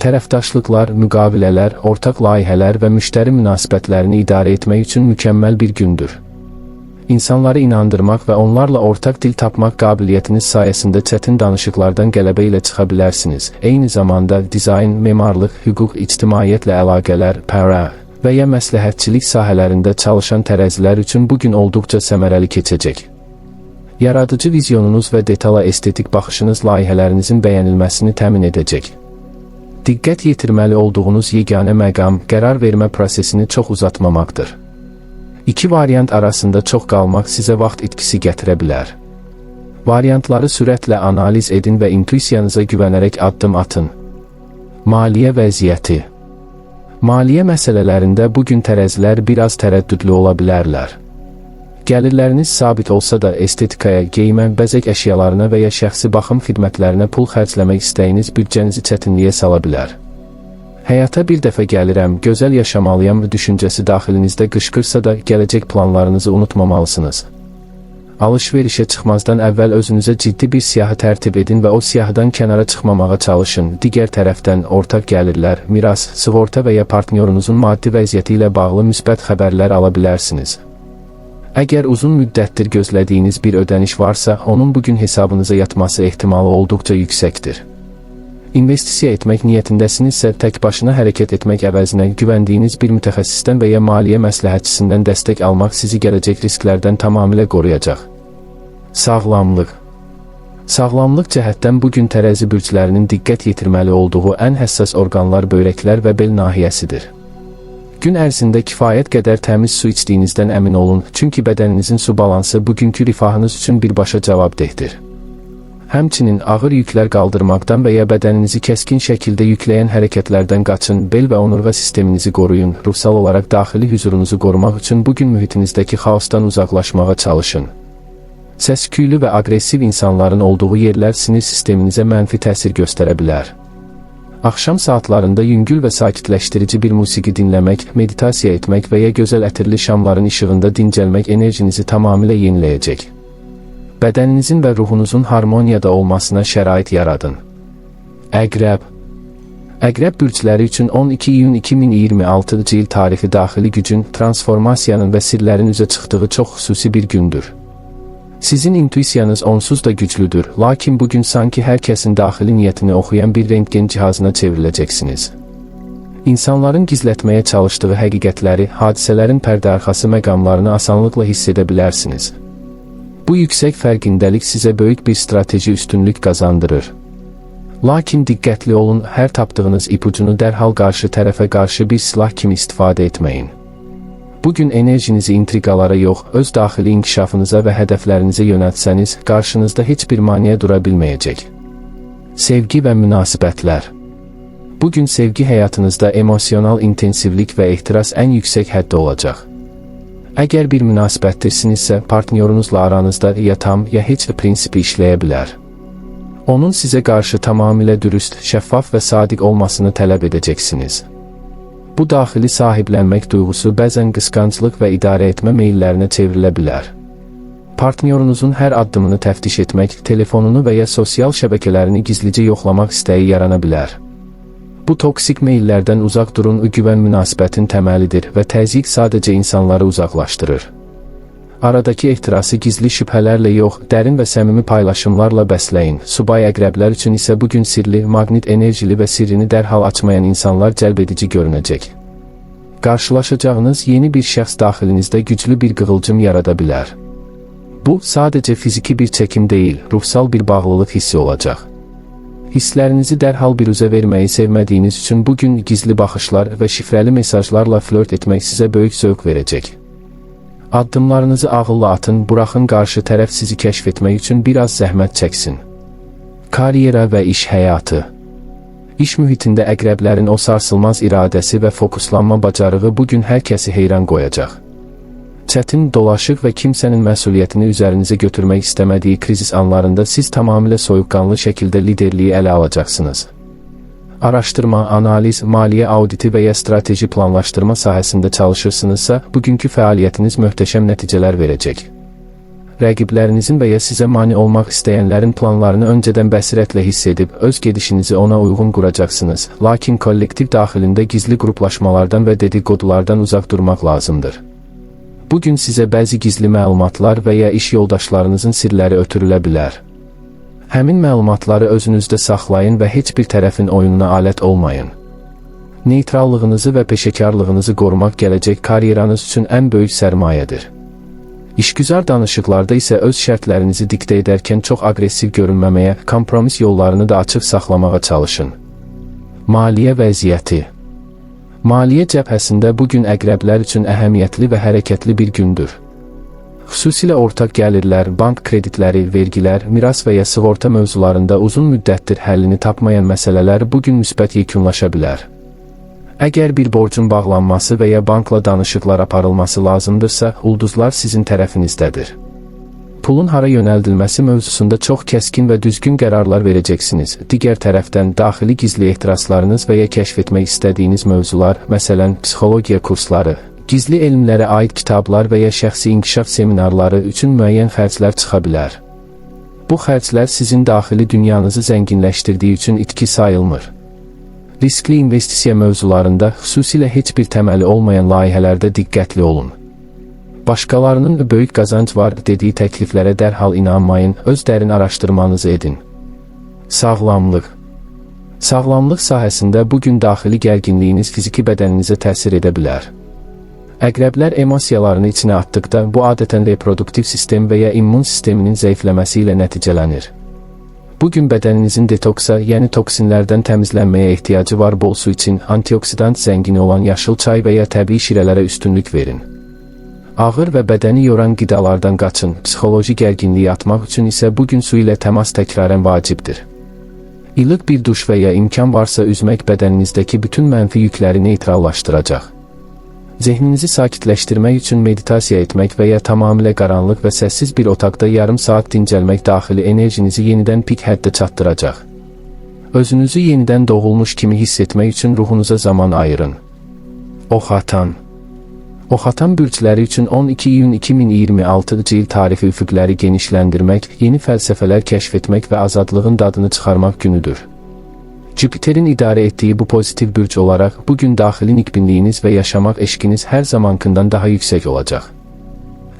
Tərəfdaşlıqlar, müqavilələr, ortaq layihələr və müştəri münasibətlərini idarə etmək üçün mükəmməl bir gündür. İnsanları inandırmaq və onlarla ortaq dil tapmaq qabiliyyətiniz sayəsində çətin danışıqlardan qələbə ilə çıxa bilərsiniz. Eyni zamanda dizayn, memarlıq, hüquq, ictimaiyyətlə əlaqələr, para və ya məsləhətçilik sahələrində çalışan tərəzilər üçün bugün olduqca səmərəli keçəcək. Yaradıcı vizyonunuz və detala estetik baxışınız layihələrinizin bəyənilməsini təmin edəcək. Diqqət yetirməli olduğunuz yeganə məqam, qərar vermə prosesini çox uzatmamaqdır. İki variant arasında çox qalmaq sizə vaxt itkisi gətirə bilər. Variantları sürətlə analiz edin və intuisiyanıza güvənərək addım atın. Maliyyə vəziyyəti. Maliyyə məsələlərində bugün tərəzilər biraz tərəddüdlü ola bilərlər. Gəlirləriniz sabit olsa da estetikaya, geyimə, bəzək əşyalarına və ya şəxsi baxım xidmətlərinə pul xərcləmək istəyiniz büdcənizi çətinliyə sala bilər. Həyata bir dəfə gəlirəm, gözəl yaşamalıyam düşüncəsi daxilinizdə qışqırsa da gələcək planlarınızı unutmamalısınız. Alış-verişə çıxmazdan əvvəl özünüzə ciddi bir siyahı tərtib edin və o siyahıdan kənara çıxmamağa çalışın. Digər tərəfdən ortaq gəlirlər, miras, sığorta və ya partnyorunuzun maddi vəziyyəti ilə bağlı müsbət xəbərlər ala bilərsiniz. Əgər uzun müddətdir gözlədiyiniz bir ödəniş varsa, onun bugün hesabınıza yatması ehtimalı olduqca yüksəkdir. İnvestisiya etmək niyyətindəsinizsə tək başına hərəkət etmək əvəzinə güvəndiyiniz bir mütəxəssisdən və ya maliyyə məsləhətçisindən dəstək almaq sizi gələcək risklərdən tamamilə qoruyacaq. Sağlamlıq. Sağlamlıq cəhətdən bugün tərəzi bürclərinin diqqət yetirməli olduğu ən həssas orqanlar böyrəklər və bel nahiyəsidir. Gün ərzində kifayət qədər təmiz su içdiyinizdən əmin olun, çünki bədəninizin su balansı bugünkü rifahınız üçün birbaşa cavabdehdir. Həmçinin ağır yüklər qaldırmaqdan və ya bədəninizi kəskin şəkildə yükləyən hərəkətlərdən qaçın, bel və onurğa sisteminizi qoruyun, ruhsal olaraq daxili hüzurunuzu qorumaq üçün bugün mühitinizdəki xaosdan uzaqlaşmağa çalışın. Səs-küylü və aqressiv insanların olduğu yerlər sinir sisteminizə mənfi təsir göstərə bilər. Axşam saatlarında yüngül və sakitləşdirici bir musiqi dinləmək, meditasiya etmək və ya gözəl ətirli şamların işığında dincəlmək enerjinizi tamamilə yeniləyəcək. Bədəninizin və ruhunuzun harmoniyada olmasına şərait yaradın. Əqrəb. Əqrəb bürcləri üçün 12 iyun 2026-cı il tarixi daxili gücün, transformasiyanın və sirlərin üzə çıxdığı çox xüsusi bir gündür. Sizin intuisiyanız onsuz da güclüdür, lakin bugün sanki hər kəsin daxili niyyətini oxuyan bir rentgen cihazına çevriləcəksiniz. İnsanların gizlətməyə çalışdığı həqiqətləri, hadisələrin pərdəarxası məqamlarını asanlıqla hiss edə bilərsiniz. Bu yüksək fərqindəlik sizə böyük bir strateji üstünlük qazandırır. Lakin diqqətli olun, hər tapdığınız ipucunu dərhal qarşı tərəfə qarşı bir silah kimi istifadə etməyin. Bugün enerjinizi intriqalara yox, öz daxili inkişafınıza və hədəflərinizə yönəltsəniz, qarşınızda heç bir maneə dura bilməyəcək. Sevgi və münasibətlər. Bugün sevgi həyatınızda emosional intensivlik və ehtiras ən yüksək həddə olacaq. Əgər bir münasibətdirsinizsə, partnyorunuzla aranızda ya tam, ya heç prinsipi işləyə bilər. Onun sizə qarşı tamamilə dürüst, şəffaf və sadiq olmasını tələb edəcəksiniz. Bu daxili sahiblənmək duyğusu bəzən qısqanclıq və idarə etmə meyillərinə çevrilə bilər. Partnyorunuzun hər addımını təftiş etmək, telefonunu və ya sosial şəbəkələrini gizlicə yoxlamaq istəyi yarana bilər. Bu toksik meyillərdən uzaq durun, güvən münasibətin təməlidir və təzyiq sadəcə insanları uzaqlaşdırır. Aradakı ehtirası gizli şübhələrlə yox, dərin və səmimi paylaşımlarla bəsləyin. Subay əqrəblər üçün isə bugün sirli, maqnit enerjili və sirrini dərhal açmayan insanlar cəlbedici görünəcək. Qarşılaşacağınız yeni bir şəxs daxilinizdə güclü bir qığılcım yarada bilər. Bu, sadəcə fiziki bir çəkim deyil, ruhsal bir bağlılıq hissi olacaq. Hisslərinizi dərhal biruzə verməyi sevmədiyiniz üçün bugün gizli baxışlar və şifrəli mesajlarla flört etmək sizə böyük zövq verəcək. Addımlarınızı ağılla atın, buraxın qarşı tərəf sizi kəşf etmək üçün biraz zəhmət çəksin. Karyera və iş həyatı. İş mühitində əqrəblərin o sarsılmaz iradəsi və fokuslanma bacarığı bugün hər kəsi heyran qoyacaq. Çətin, dolaşıq və kimsənin məsuliyyətini üzərinizə götürmək istəmədiyi krizis anlarında siz tamamilə soyuqqanlı şəkildə liderliyi ələ alacaqsınız. Araşdırma, analiz, maliyyə auditi və ya strateji planlaşdırma sahəsində çalışırsınızsa, bugünkü fəaliyyətiniz möhtəşəm nəticələr verəcək. Rəqiblərinizin və ya sizə mane olmaq istəyənlərin planlarını öncədən bəsirətlə hiss edib, öz gedişinizi ona uyğun quracaqsınız, lakin kollektiv daxilində gizli qruplaşmalardan və dedikodulardan uzaq durmaq lazımdır. Bugün sizə bəzi gizli məlumatlar və ya iş yoldaşlarınızın sirləri ötürülə bilər. Həmin məlumatları özünüzdə saxlayın və heç bir tərəfin oyununa alət olmayın. Neytrallığınızı və peşəkarlığınızı qorumaq gələcək karyeranız üçün ən böyük sərmayədir. İşgüzar danışıqlarda isə öz şərtlərinizi diktə edərkən çox aqressiv görünməməyə, kompromis yollarını da açıq saxlamağa çalışın. Maliyyə vəziyyəti. Maliyyə cəbhəsində bugün əqrəblər üçün əhəmiyyətli və hərəkətli bir gündür. Xüsusilə ortaq gəlirlər, bank kreditləri, vergilər, miras və ya sığorta mövzularında uzun müddətdir həllini tapmayan məsələlər bugün müsbət yekunlaşa bilər. Əgər bir borcun bağlanması və ya bankla danışıqlar aparılması lazımdırsa, ulduzlar sizin tərəfinizdədir. Pulun hara yönəldilməsi mövzusunda çox kəskin və düzgün qərarlar verəcəksiniz. Digər tərəfdən, daxili gizli ehtiraslarınız və ya kəşf etmək istədiyiniz mövzular, məsələn, psixologiya kursları, gizli elmlərə aid kitablar və ya şəxsi inkişaf seminarları üçün müəyyən xərclər çıxa bilər. Bu xərclər sizin daxili dünyanızı zənginləşdirdiyi üçün itki sayılmır. Riskli investisiya mövzularında, xüsusilə heç bir təməli olmayan layihələrdə diqqətli olun. Başqalarının böyük qazanc var dediyi təkliflərə dərhal inanmayın, öz dərin araşdırmanızı edin. Sağlamlıq. Sağlamlıq sahəsində bu gün daxili gərginliyiniz fiziki bədəninizə təsir edə bilər. Əqrəblər emosiyalarını içinə atdıqda bu adətən reproduktiv sistem və ya immun sisteminin zəifləməsi ilə nəticələnir. Bu gün bədəninizin detoksa, yəni toksinlərdən təmizlənməyə ehtiyacı var. Bol su için, antioksidant zəngini olan yaşıl çay və ya təbii şirələrə üstünlük verin. Ağır və bədəni yoran qidalardan qaçın. Psixoloji gərginliyi atmaq üçün isə bu gün su ilə təmas təkrarən vacibdir. İlıq bir duş və ya imkan varsa üzmək bədəninizdəki bütün mənfi yükləri neytrallaşdıracaq. Zehninizi sakitləşdirmək üçün meditasiya etmək və ya tamamilə qaranlıq və səssiz bir otaqda yarım saat dincəlmək daxili enerjinizi yenidən pik həddə çatdıracaq. Özünüzü yenidən doğulmuş kimi hiss etmək üçün ruhunuza zaman ayırın. Oxatan bürcləri üçün 12 iyun 2026 il tarifi üfüqləri genişləndirmək, yeni fəlsəfələr kəşf etmək və azadlığın dadını çıxarmaq günüdür. Jüpiterin idarə etdiyi bu pozitiv bürc olaraq, bugün daxili nikbinliyiniz və yaşamaq eşqiniz hər zamankından daha yüksək olacaq.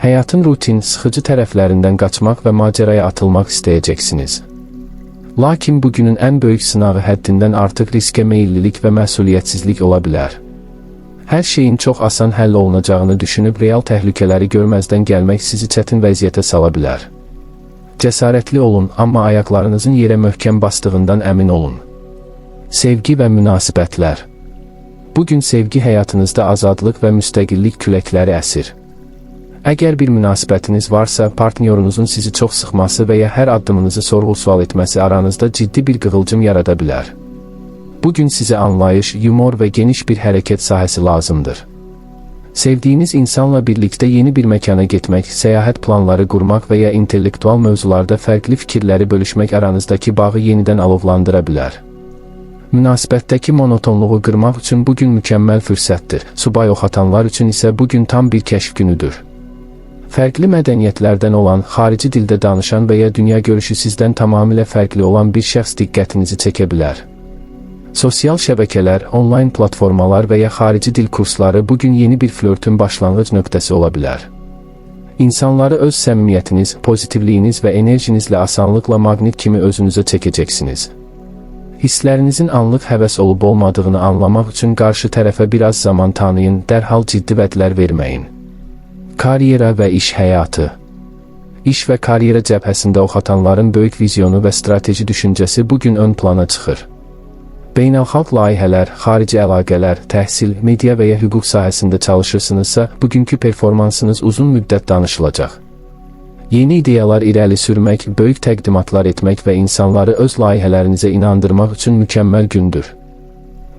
Həyatın rutin, sıxıcı tərəflərindən qaçmaq və maceraya atılmaq istəyəcəksiniz. Lakin bugünün ən böyük sınağı həddindən artıq riskə meyillilik və məsuliyyətsizlik ola bilər. Hər şeyin çox asan həll olunacağını düşünüb real təhlükələri görməzdən gəlmək sizi çətin vəziyyətə sala bilər. Cəsarətli olun, amma ayaqlarınızın yerə möhkəm bastığından əmin olun. Sevgi və münasibətlər. Bugün sevgi həyatınızda azadlıq və müstəqillik küləkləri əsir. Əgər bir münasibətiniz varsa, partnyorunuzun sizi çox sıxması və ya hər addımınızı sorğu-sual etməsi aranızda ciddi bir qığılcım yarada bilər. Bugün sizə anlayış, yumor və geniş bir hərəkət sahəsi lazımdır. Sevdiyiniz insanla birlikdə yeni bir məkana getmək, səyahət planları qurmaq və ya intellektual mövzularda fərqli fikirləri bölüşmək aranızdakı bağı yenidən alovlandıra bilər. Münasibətdəki monotonluğu qırmaq üçün bugün mükəmməl fürsətdir. Subay oxatanlar üçün isə bugün tam bir kəşf günüdür. Fərqli mədəniyyətlərdən olan, xarici dildə danışan və ya dünya görüşü sizdən tamamilə fərqli olan bir şəxs diqqətinizi çəkə bilər. Sosial şəbəkələr, onlayn platformalar və ya xarici dil kursları bugün yeni bir flörtün başlanğıc nöqtəsi ola bilər. İnsanları öz səmimiyyətiniz, pozitivliyiniz və enerjinizlə asanlıqla maqnit kimi özünüzə çəkəcəksiniz. Hisslərinizin anlıq həvəs olub olmadığını anlamaq üçün qarşı tərəfə biraz zaman tanıyın, dərhal ciddi vədlər verməyin. Karyera və iş həyatı. İş və karyera cəbhəsində oxatanların böyük vizyonu və strateji düşüncəsi bugün ön plana çıxır. Beynəlxalq layihələr, xarici əlaqələr, təhsil, media və ya hüquq sahəsində çalışırsınızsa, bugünkü performansınız uzun müddət danışılacaq. Yeni ideyalar irəli sürmək, böyük təqdimatlar etmək və insanları öz layihələrinizə inandırmaq üçün mükəmməl gündür.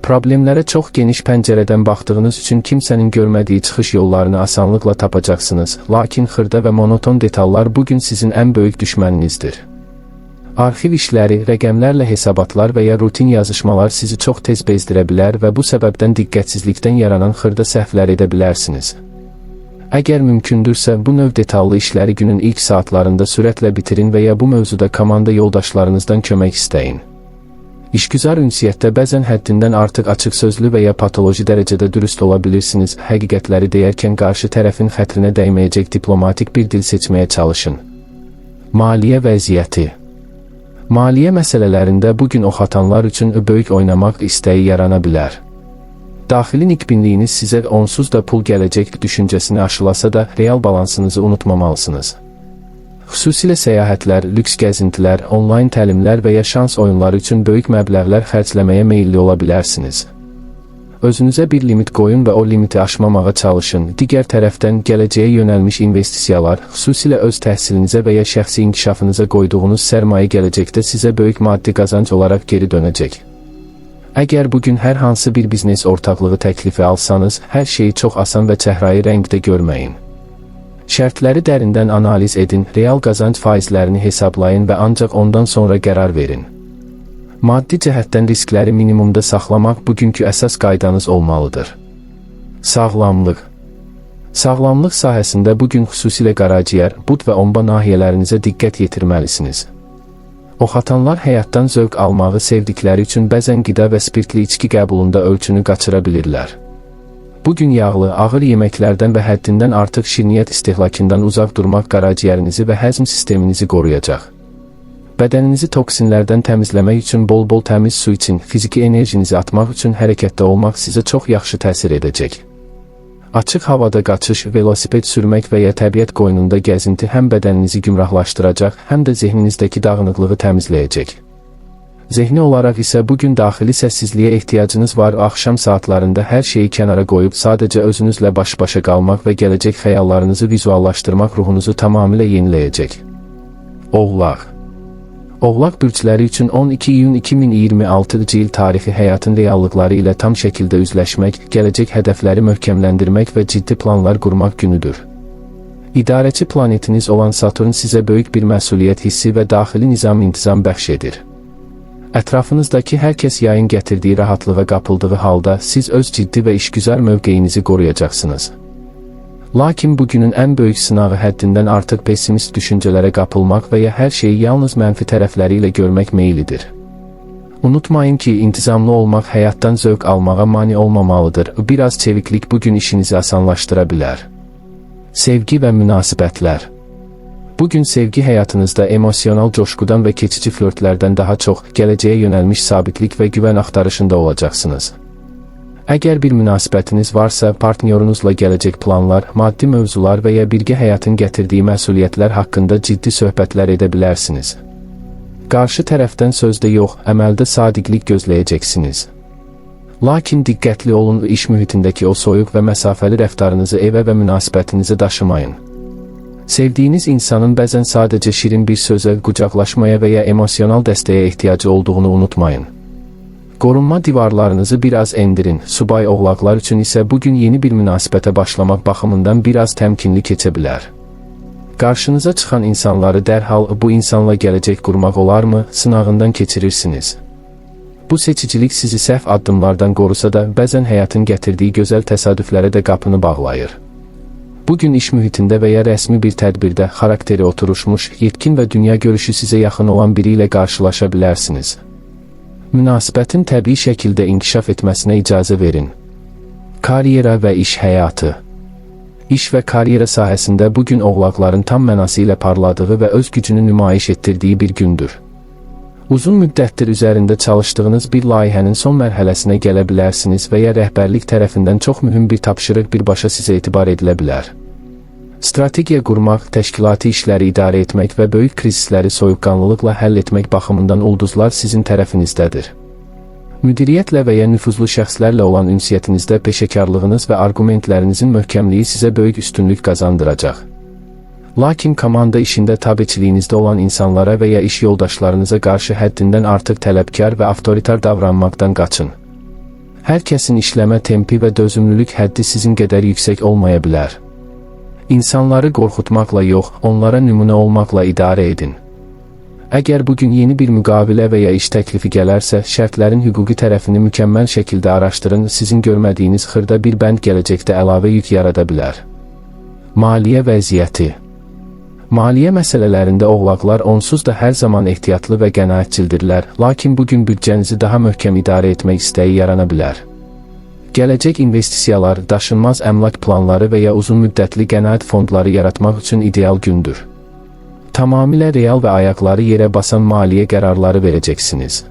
Problemlərə çox geniş pəncərədən baxdığınız üçün kimsənin görmədiyi çıxış yollarını asanlıqla tapacaqsınız, lakin xırda və monoton detallar bugün sizin ən böyük düşməninizdir. Arxiv işləri, rəqəmlərlə hesabatlar və ya rutin yazışmalar sizi çox tez bezdirə bilər və bu səbəbdən diqqətsizlikdən yaranan xırda səhvlər edə bilərsiniz. Əgər mümkündürsə, bu növ detallı işləri günün ilk saatlarında sürətlə bitirin və ya bu mövzuda komanda yoldaşlarınızdan kömək istəyin. İşgüzar ünsiyyətdə bəzən həddindən artıq açıq sözlü və ya patoloji dərəcədə dürüst ola bilirsiniz. Həqiqətləri deyərkən qarşı tərəfin xətrinə dəyməyəcək diplomatik bir dil seçməyə çalışın. Maliyyə vəziyyəti. Maliyyə məsələlərində bugün oxatanlar üçün böyük oynamaq istəyi yarana bilər. Daxili nikbinliyiniz sizə onsuz da pul gələcək düşüncəsini aşılasa da, real balansınızı unutmamalısınız. Xüsusilə səyahətlər, lüks gəzintilər, onlayn təlimlər və ya şans oyunları üçün böyük məbləğlər xərcləməyə meyilli ola bilərsiniz. Özünüzə bir limit qoyun və o limiti aşmamağa çalışın. Digər tərəfdən, gələcəyə yönəlmiş investisiyalar, xüsusilə öz təhsilinizə və ya şəxsi inkişafınıza qoyduğunuz sərmayə gələcəkdə sizə böyük maddi qazanc olaraq geri dönəcək. Əgər bugün hər hansı bir biznes ortaqlığı təklifi alsanız, hər şeyi çox asan və çəhrayı rəngdə görməyin. Şərtləri dərindən analiz edin, real qazanc faizlərini hesablayın və ancaq ondan sonra qərar verin. Maddi cəhətdən riskləri minimumda saxlamaq bugünkü əsas qaydanız olmalıdır. Sağlamlıq. Sağlamlıq sahəsində bugün xüsusilə qaraciyər, bud və omba nahiyələrinizə diqqət yetirməlisiniz. Oxatanlar həyatdan zövq almağı sevdikləri üçün bəzən qida və spirtli içki qəbulunda ölçünü qaçıra bilirlər. Bugün yağlı, ağır yeməklərdən və həddindən artıq şirniyyat istehlakından uzaq durmaq qaraciyərinizi və həzm sisteminizi qoruyacaq. Bədəninizi toksinlərdən təmizləmək üçün bol-bol təmiz su için, fiziki enerjinizi atmaq üçün hərəkətdə olmaq sizə çox yaxşı təsir edəcək. Açıq havada qaçış, velosiped sürmək və ya təbiət qoynunda gəzinti həm bədəninizi gümrahlaşdıracaq, həm də zehninizdəki dağınıqlığı təmizləyəcək. Zehni olaraq isə bugün daxili səssizliyə ehtiyacınız var. Axşam saatlarında hər şeyi kənara qoyub sadəcə özünüzlə baş-başa qalmaq və gələcək xəyallarınızı vizuallaşdırmaq ruhunuzu tamamilə yeniləyəcək. Oğlaq. Oğlaq bürcləri üçün 12 iyun 2026-cı il tarixi həyatın reallıqları ilə tam şəkildə üzləşmək, gələcək hədəfləri möhkəmləndirmək və ciddi planlar qurmaq günüdür. İdarəçi planetiniz olan Saturn sizə böyük bir məsuliyyət hissi və daxili nizam-intizam bəxş edir. Ətrafınızdakı hər kəs yayın gətirdiyi rahatlığa qapıldığı halda siz öz ciddi və işgüzar mövqeyinizi qoruyacaqsınız. Lakin bugünün ən böyük sınağı həddindən artıq pessimist düşüncələrə qapılmaq və ya hər şeyi yalnız mənfi tərəfləri ilə görmək meylidir. Unutmayın ki, intizamlı olmaq həyatdan zövq almağa mane olmamalıdır. Biraz çeviklik bugün işinizi asanlaşdıra bilər. Sevgi və münasibətlər. Bugün sevgi həyatınızda emosional coşqudan və keçici flörtlərdən daha çox, gələcəyə yönəlmiş sabitlik və güvən axtarışında olacaqsınız. Əgər bir münasibətiniz varsa, partnyorunuzla gələcək planlar, maddi mövzular və ya birgə həyatın gətirdiyi məsuliyyətlər haqqında ciddi söhbətlər edə bilərsiniz. Qarşı tərəfdən sözdə yox, əməldə sadiqlik gözləyəcəksiniz. Lakin diqqətli olun, iş mühitindəki o soyuq və məsafəli rəftarınızı evə və münasibətinizə daşımayın. Sevdiyiniz insanın bəzən sadəcə şirin bir sözə, qucaqlaşmaya və ya emosional dəstəyə ehtiyacı olduğunu unutmayın. Qorunma divarlarınızı biraz endirin. Subay oğlaqlar üçün isə bugün yeni bir münasibətə başlamaq baxımından biraz təmkinli keçə bilər. Qarşınıza çıxan insanları dərhal bu insanla gələcək qurmaq olarmı sınağından keçirirsiniz. Bu seçicilik sizi səhv addımlardan qorusa da, bəzən həyatın gətirdiyi gözəl təsadüflərə də qapını bağlayır. Bugün iş mühitində və ya rəsmi bir tədbirdə xarakteri oturuşmuş, yetkin və dünya görüşü sizə yaxın olan biri ilə qarşılaşa bilərsiniz. Münasibətin təbii şəkildə inkişaf etməsinə icazə verin. Karyera və iş həyatı. İş və karyera sahəsində bugün oğlaqların tam mənası ilə parladığı və öz gücünü nümayiş etdirdiyi bir gündür. Uzun müddətdir üzərində çalışdığınız bir layihənin son mərhələsinə gələ bilərsiniz və ya rəhbərlik tərəfindən çox mühüm bir tapşırıq birbaşa sizə etibar edilə bilər. Strategiya qurmaq, təşkilati işləri idarə etmək və böyük krizisləri soyuqqanlılıqla həll etmək baxımından ulduzlar sizin tərəfinizdədir. Müdiriyyətlə və ya nüfuzlu şəxslərlə olan ünsiyyətinizdə peşəkarlığınız və arqumentlərinizin möhkəmliyi sizə böyük üstünlük qazandıracaq. Lakin komanda işində tabeçiliyinizdə olan insanlara və ya iş yoldaşlarınıza qarşı həddindən artıq tələbkar və avtoritar davranmaqdan qaçın. Hər kəsin işləmə tempi və dözümlülük həddi sizin qədər yüksək olmaya bilər. İnsanları qorxutmaqla yox, onlara nümunə olmaqla idarə edin. Əgər bugün yeni bir müqavilə və ya iş təklifi gələrsə, şərtlərin hüquqi tərəfini mükəmməl şəkildə araşdırın, sizin görmədiyiniz xırda bir bənd gələcəkdə əlavə yük yarada bilər. Maliyyə vəziyyəti. Maliyyə məsələlərində oğlaqlar onsuz da hər zaman ehtiyatlı və qənaətçildirlər, lakin bugün büdcənizi daha möhkəm idarə etmək istəyi yarana bilər. Gələcək investisiyalar, daşınmaz əmlak planları və ya uzun müddətli qənaət fondları yaratmaq üçün ideal gündür. Tamamilə real və ayaqları yerə basan maliyyə qərarları verəcəksiniz.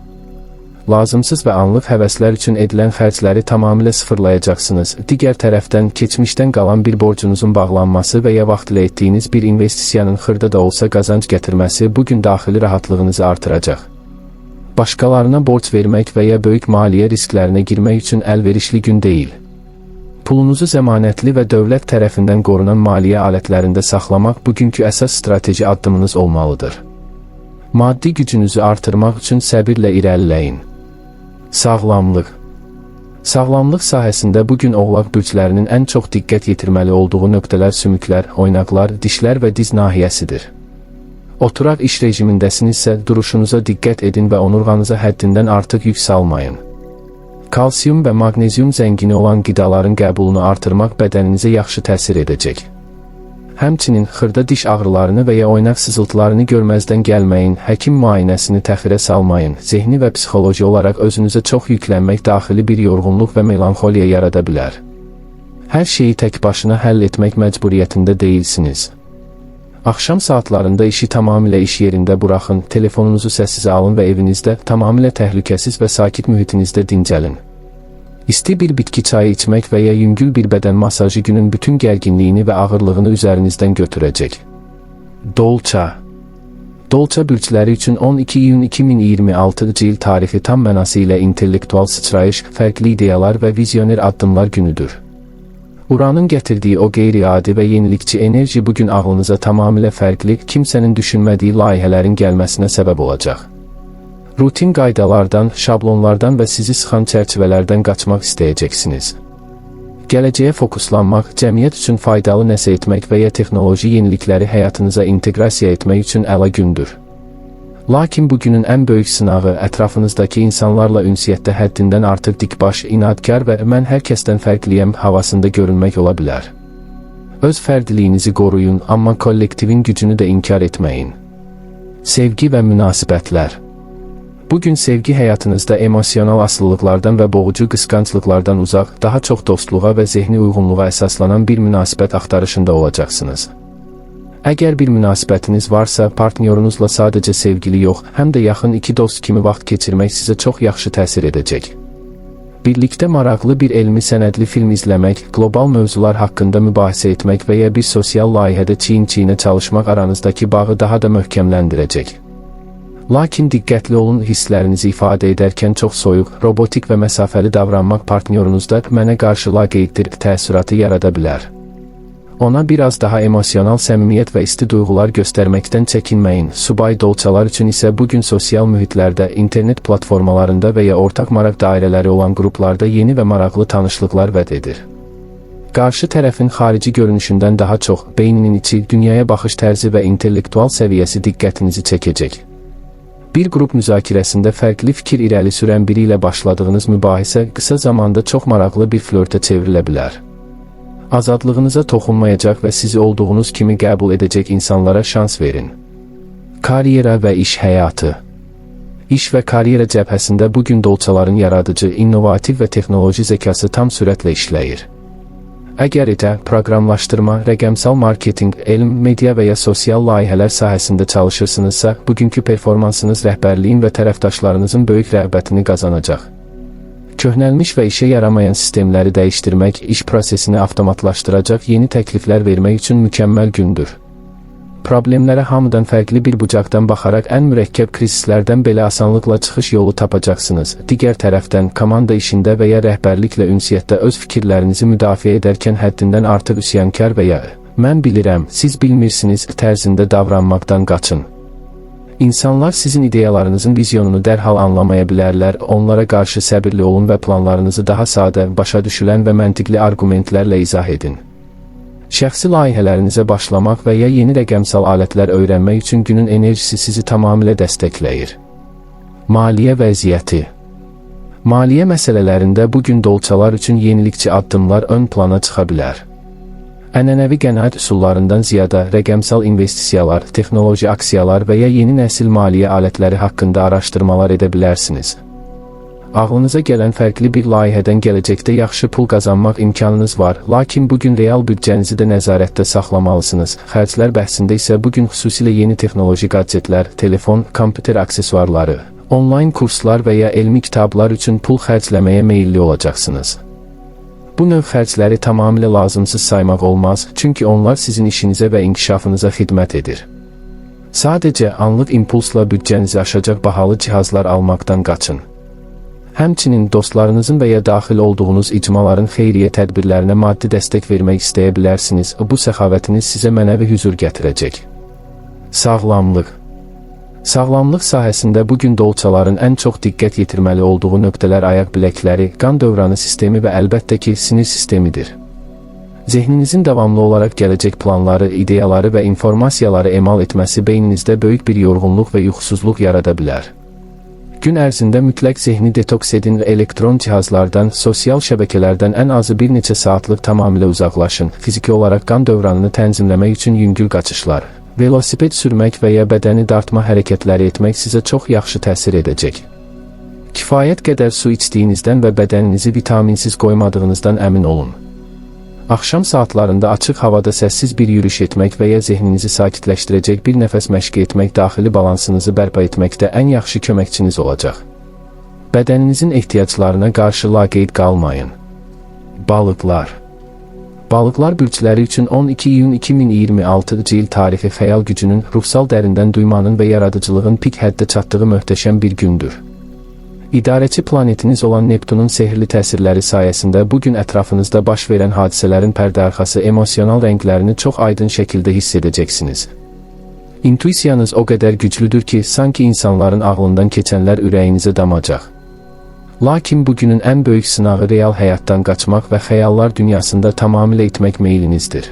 Lazımsız və anlıq həvəslər üçün edilən xərcləri tamamilə sıfırlayacaqsınız. Digər tərəfdən, keçmişdən qalan bir borcunuzun bağlanması və ya vaxtilə etdiyiniz bir investisiyanın xırda da olsa qazanc gətirməsi bugün daxili rahatlığınızı artıracaq. Başqalarına borc vermək və ya böyük maliyyə risklərinə girmək üçün əlverişli gün deyil. Pulunuzu zəmanətli və dövlət tərəfindən qorunan maliyyə alətlərində saxlamaq bugünkü əsas strateji addımınız olmalıdır. Maddi gücünüzü artırmaq üçün səbirlə irəliləyin. Sağlamlıq. Sağlamlıq sahəsində bugün oğlaq bürclərinin ən çox diqqət yetirməli olduğu nöqtələr sümüklər, oynaqlar, dişlər və diz nahiyəsidir. Oturaq iş rejimindəsinizsə, duruşunuza diqqət edin və onurğanıza həddindən artıq yük salmayın. Kalsium və maqnezium zəngini olan qidaların qəbulunu artırmaq bədəninizə yaxşı təsir edəcək. Həmçinin xırda diş ağrılarını və ya oynaq sızıltılarını görməzdən gəlməyin, həkim müayinəsini təxirə salmayın. Zehni və psixoloji olaraq özünüzə çox yüklənmək daxili bir yorğunluq və melanxoliya yarada bilər. Hər şeyi tək başına həll etmək məcburiyyətində deyilsiniz. Axşam saatlarında işi tamamilə iş yerində buraxın, telefonunuzu səssizə alın və evinizdə tamamilə təhlükəsiz və sakit mühitinizdə dincəlin. İsti bir bitki çayı içmək və ya yüngül bir bədən masajı günün bütün gərginliyini və ağırlığını üzərinizdən götürəcək. Dolça bürcləri üçün 12 iyun 2026 il tarixi tam mənası ilə intellektual sıçrayış, fərqli ideyalar və vizyoner addımlar günüdür. Uranın gətirdiyi o qeyri-adi və yenilikçi enerji bugün ağlınıza tamamilə fərqli, kimsənin düşünmədiyi layihələrin gəlməsinə səbəb olacaq. Rutin qaydalardan, şablonlardan və sizi sıxan çərçivələrdən qaçmaq istəyəcəksiniz. Gələcəyə fokuslanmaq, cəmiyyət üçün faydalı nəsə etmək və ya texnoloji yenilikləri həyatınıza inteqrasiya etmək üçün əla gündür. Lakin bugünün ən böyük sınağı ətrafınızdakı insanlarla ünsiyyətdə həddindən artıq dikbaş, inadkar və mən hər kəsdən fərqliyəm havasında görünmək ola bilər. Öz fərdiliyinizi qoruyun, amma kollektivin gücünü də inkar etməyin. Sevgi və münasibətlər. Bugün sevgi həyatınızda emosional asılılıqlardan və boğucu qısqanclıqlardan uzaq, daha çox dostluğa və zehni uyğunluğa əsaslanan bir münasibət axtarışında olacaqsınız. Əgər bir münasibətiniz varsa, partnyorunuzla sadəcə sevgili yox, həm də yaxın iki dost kimi vaxt keçirmək sizə çox yaxşı təsir edəcək. Birlikdə maraqlı bir elmi sənədli film izləmək, qlobal mövzular haqqında mübahisə etmək və ya bir sosial layihədə çiyin-çiyinə çalışmaq aranızdakı bağı daha da möhkəmləndirəcək. Lakin diqqətli olun, hisslərinizi ifadə edərkən çox soyuq, robotik və məsafəli davranmaq partnyorunuzda mənə qarşı laqeyddir təəssüratı yarada bilər. Ona biraz daha emosional səmimiyyət və isti duyğular göstərməkdən çəkinməyin. Subay dolçalar üçün isə bugün sosial mühitlərdə, internet platformalarında və ya ortaq maraq dairələri olan qruplarda yeni və maraqlı tanışlıqlar vəd edir. Qarşı tərəfin xarici görünüşündən daha çox, beyninin içi, dünyaya baxış tərzi və intellektual səviyyəsi diqqətinizi çəkəcək. Bir qrup müzakirəsində fərqli fikir irəli sürən biri ilə başladığınız mübahisə qısa zamanda çox maraqlı bir flörtə çevrilə bilər. Azadlığınıza toxunmayacaq və sizi olduğunuz kimi qəbul edəcək insanlara şans verin. Karyera və iş həyatı. İş və karyera cəbhəsində bugün dolçaların yaradıcı, innovativ və texnoloji zəkası tam sürətlə işləyir. Əgər proqramlaşdırma, rəqəmsal marketinq, elm, media və ya sosial layihələr sahəsində çalışırsınızsa, bugünkü performansınız rəhbərliyin və tərəfdaşlarınızın böyük rəğbətini qazanacaq. Köhnəlmiş və işə yaramayan sistemləri dəyişdirmək, iş prosesini avtomatlaşdıracaq yeni təkliflər vermək üçün mükəmməl gündür. Problemlərə hamıdan fərqli bir bucaqdan baxaraq ən mürəkkəb krisislərdən belə asanlıqla çıxış yolu tapacaqsınız. Digər tərəfdən, komanda işində və ya rəhbərliklə ünsiyyətdə öz fikirlərinizi müdafiə edərkən həddindən artıq üsyankar və ya mən bilirəm, siz bilmirsiniz tərzində davranmaqdan qaçın. İnsanlar sizin ideyalarınızın vizyonunu dərhal anlamaya bilərlər, onlara qarşı səbirli olun və planlarınızı daha sadə, başa düşülən və məntiqli arqumentlərlə izah edin. Şəxsi layihələrinizə başlamaq və ya yeni rəqəmsal alətlər öyrənmək üçün günün enerjisi sizi tamamilə dəstəkləyir. Maliyyə vəziyyəti. Maliyyə məsələlərində bugün dolçalar üçün yenilikçi addımlar ön plana çıxa bilər. Ənənəvi qənaət üsullarından ziyada rəqəmsal investisiyalar, texnoloji aksiyalar və ya yeni nəsil maliyyə alətləri haqqında araşdırmalar edə bilərsiniz. Ağlınıza gələn fərqli bir layihədən gələcəkdə yaxşı pul qazanmaq imkanınız var, lakin bugün real büdcənizi də nəzarətdə saxlamalısınız. Xərclər bəhsində isə bugün xüsusilə yeni texnoloji gadgetlər, telefon, kompüter aksesuarları, onlayn kurslar və ya elmi kitablar üçün pul xərcləməyə meyilli olacaqsınız. Bu növ xərcləri tamamilə lazımsız saymaq olmaz, çünki onlar sizin işinizə və inkişafınıza xidmət edir. Sadəcə anlıq impulsla büdcənizi aşacaq bahalı cihazlar almaqdan qaçın. Həmçinin dostlarınızın və ya daxil olduğunuz icmaların xeyriyyə tədbirlərinə maddi dəstək vermək istəyə bilərsiniz. Bu səxavətiniz sizə mənəvi hüzur gətirəcək. Sağlamlıq. Sağlamlıq sahəsində bugün dolçaların ən çox diqqət yetirməli olduğu nöqtələr ayaq biləkləri, qan dövranı sistemi və əlbəttə ki, sinir sistemidir. Zehninizin davamlı olaraq gələcək planları, ideyaları və informasiyaları emal etməsi beyninizdə böyük bir yorğunluq və yuxusuzluq yarada bilər. Gün ərzində mütləq zehni detoks edin və elektron cihazlardan, sosial şəbəkələrdən ən azı bir neçə saatlıq tamamilə uzaqlaşın. Fiziki olaraq qan dövranını tənzimləmək üçün yüngül qaçışlar, velosiped sürmək və ya bədəni dartma hərəkətləri etmək sizə çox yaxşı təsir edəcək. Kifayət qədər su içdiyinizdən və bədəninizi vitaminsiz qoymadığınızdan əmin olun. Axşam saatlarında açıq havada səssiz bir yürüyüş etmək və ya zehninizi sakitləşdirəcək bir nəfəs məşqi etmək daxili balansınızı bərpa etməkdə ən yaxşı köməkçiniz olacaq. Bədəninizin ehtiyaclarına qarşı laqeyd qalmayın. Balıqlar. Balıqlar bürcləri üçün 12 iyun 2026 il tarixi xəyal gücünün, ruhsal dərindən duymanın və yaradıcılığın pik həddə çatdığı möhtəşəm bir gündür. İdarəçi planetiniz olan Neptunun sehirli təsirləri sayəsində bugün ətrafınızda baş verən hadisələrin pərdəarxası emosional rənglərini çox aydın şəkildə hiss edəcəksiniz. İntuisiyanız o qədər güclüdür ki, sanki insanların ağlından keçənlər ürəyinizə damacaq. Lakin bugünün ən böyük sınağı real həyatdan qaçmaq və xəyallar dünyasında tamamilə itmək meylinizdir.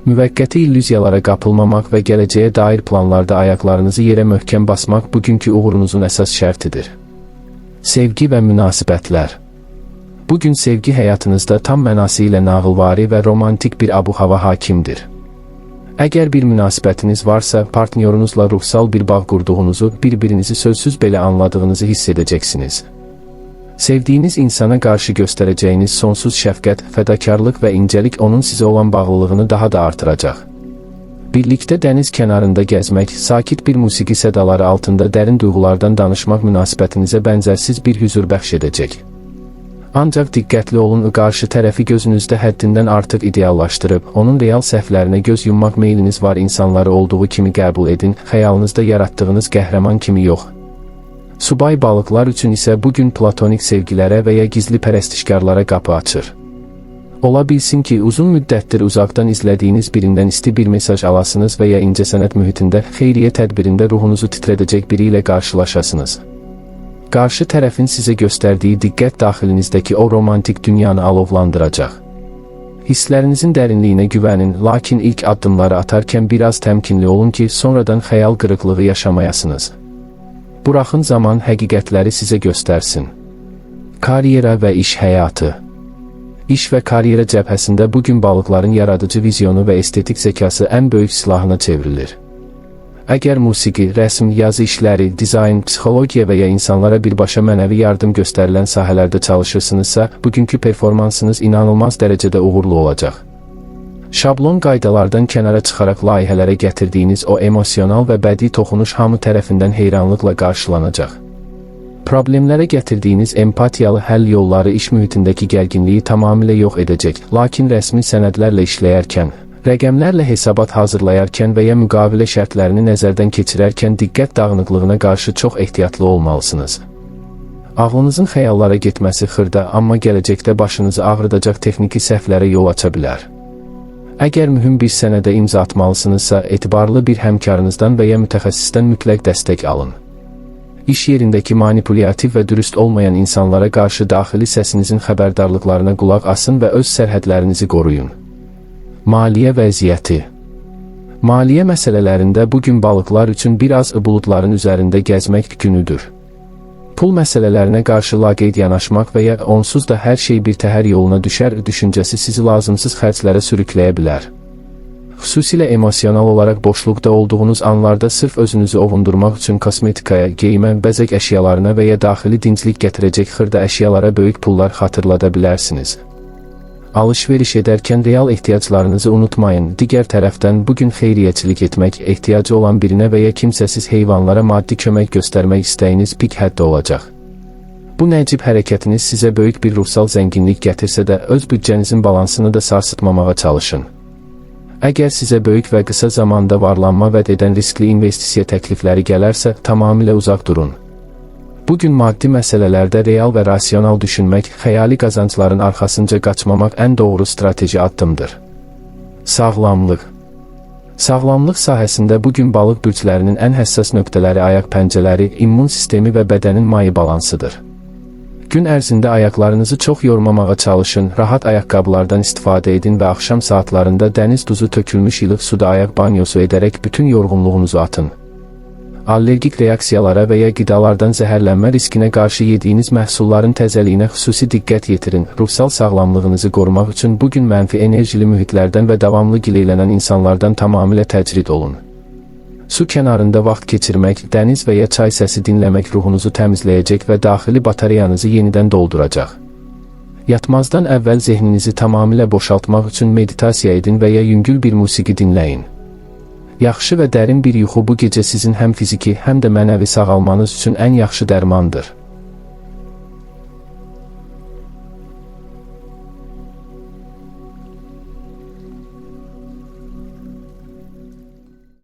Müvəqqəti illüziyalara qapılmamaq və gələcəyə dair planlarda ayaqlarınızı yerə möhkəm basmaq bugünkü uğurunuzun əsas şərtidir. Sevgi və münasibətlər. Bugün sevgi həyatınızda tam mənası ilə nağılvari və romantik bir abu-hava hakimdir. Əgər bir münasibətiniz varsa, partnyorunuzla ruhsal bir bağ qurduğunuzu, bir-birinizi sözsüz belə anladığınızı hiss edəcəksiniz. Sevdiyiniz insana qarşı göstərəcəyiniz sonsuz şəfqət, fədakarlıq və incəlik onun sizə olan bağlılığını daha da artıracaq. Birlikdə dəniz kənarında gəzmək, sakit bir musiqi sədaları altında dərin duyğulardan danışmaq münasibətinizə bənzərsiz bir hüzur bəxş edəcək. Ancaq diqqətli olun, qarşı tərəfi gözünüzdə həddindən artıq ideallaşdırıb, onun real səhvlərinə göz yummaq meyliniz var. İnsanları olduğu kimi qəbul edin, xəyalınızda yaratdığınız qəhrəman kimi yox. Subay balıqlar üçün isə bugün platonik sevgilərə və ya gizli pərəstişkarlara qapı açır. Ola bilsin ki, uzun müddətdir uzaqdan izlədiyiniz birindən isti bir mesaj alasınız və ya incəsənət mühitində, xeyriyyə tədbirində ruhunuzu titrədəcək biri ilə qarşılaşasınız. Qarşı tərəfin sizə göstərdiyi diqqət daxilinizdəki o romantik dünyanı alovlandıracaq. Hisslərinizin dərinliyinə güvənin, lakin ilk addımları atarkən biraz təmkinli olun ki, sonradan xəyal qırıqlığı yaşamayasınız. Buraxın zaman həqiqətləri sizə göstərsin. Karyera və iş həyatı. İş və karyera cəbhəsində bugün balıqların yaradıcı vizyonu və estetik zəkası ən böyük silahına çevrilir. Əgər musiqi, rəsm, yazı işləri, dizayn, psixologiya və ya insanlara birbaşa mənəvi yardım göstərilən sahələrdə çalışırsınızsa, bugünkü performansınız inanılmaz dərəcədə uğurlu olacaq. Şablon qaydalardan kənara çıxaraq layihələrə gətirdiyiniz o emosional və bədii toxunuş hamı tərəfindən heyranlıqla qarşılanacaq. Problemlərə gətirdiyiniz empatiyalı həll yolları iş mühitindəki gərginliyi tamamilə yox edəcək, lakin rəsmi sənədlərlə işləyərkən, rəqəmlərlə hesabat hazırlayarkən və ya müqavilə şərtlərini nəzərdən keçirərkən diqqət dağınıqlığına qarşı çox ehtiyatlı olmalısınız. Ağlınızın xəyallara getməsi xırda, amma gələcəkdə başınızı ağrıdacaq texniki səhvlərə yol aça bilər. Əgər mühüm bir sənədə imza atmalısınızsa, etibarlı bir həmkarınızdan və ya mütəxəssisdən mütləq dəstək alın. İş yerindəki manipulyativ və dürüst olmayan insanlara qarşı daxili səsinizin xəbərdarlıqlarına qulaq asın və öz sərhədlərinizi qoruyun. Maliyyə vəziyyəti. Maliyyə məsələlərində bugün balıqlar üçün biraz buludların üzərində gəzmək günüdür. Pul məsələlərinə qarşı laqeyd yanaşmaq və ya onsuz da hər şey bir təhər yoluna düşər düşüncəsi sizi lazımsız xərclərə sürükləyə bilər. Xüsusilə emosional olaraq boşluqda olduğunuz anlarda sırf özünüzü ovundurmaq üçün kosmetikaya, geyimə, bəzək əşyalarına və ya daxili dinclik gətirəcək xırda əşyalara böyük pullar xatırlada bilərsiniz. Alış-veriş edərkən real ehtiyaclarınızı unutmayın. Digər tərəfdən bugün xeyriyyəçilik etmək, ehtiyacı olan birinə və ya kimsəsiz heyvanlara maddi kömək göstərmək istəyiniz pik həddə olacaq. Bu nəcib hərəkətiniz sizə böyük bir ruhsal zənginlik gətirsə də, öz büdcənizin balansını da sarsıtmamağa çalışın. Əgər sizə böyük və qısa zamanda varlanma vəd edən riskli investisiya təklifləri gələrsə, tamamilə uzaq durun. Bugün maddi məsələlərdə real və rasional düşünmək, xəyali qazancların arxasınca qaçmamaq ən doğru strateji addımdır. Sağlamlıq. Sağlamlıq sahəsində bugün balıq bürclərinin ən həssas nöqtələri ayaq pəncələri, immun sistemi və bədənin mayi balansıdır. Gün ərzində ayaqlarınızı çox yormamağa çalışın, rahat ayaqqabılardan istifadə edin və axşam saatlarında dəniz duzu tökülmüş ilıq suda ayaq banyosu edərək bütün yorğunluğunuzu atın. Allergik reaksiyalara və ya qidalardan zəhərlənmə riskinə qarşı yediyiniz məhsulların təzəliyinə xüsusi diqqət yetirin. Ruhsal sağlamlığınızı qorumaq üçün bugün mənfi enerjili mühitlərdən və davamlı gileylənən insanlardan tamamilə təcrid olun. Su kənarında vaxt keçirmək, dəniz və ya çay səsi dinləmək ruhunuzu təmizləyəcək və daxili batareyanızı yenidən dolduracaq. Yatmazdan əvvəl zehninizi tamamilə boşaltmaq üçün meditasiya edin və ya yüngül bir musiqi dinləyin. Yaxşı və dərin bir yuxu bu gecə sizin həm fiziki, həm də mənəvi sağalmanız üçün ən yaxşı dərmandır.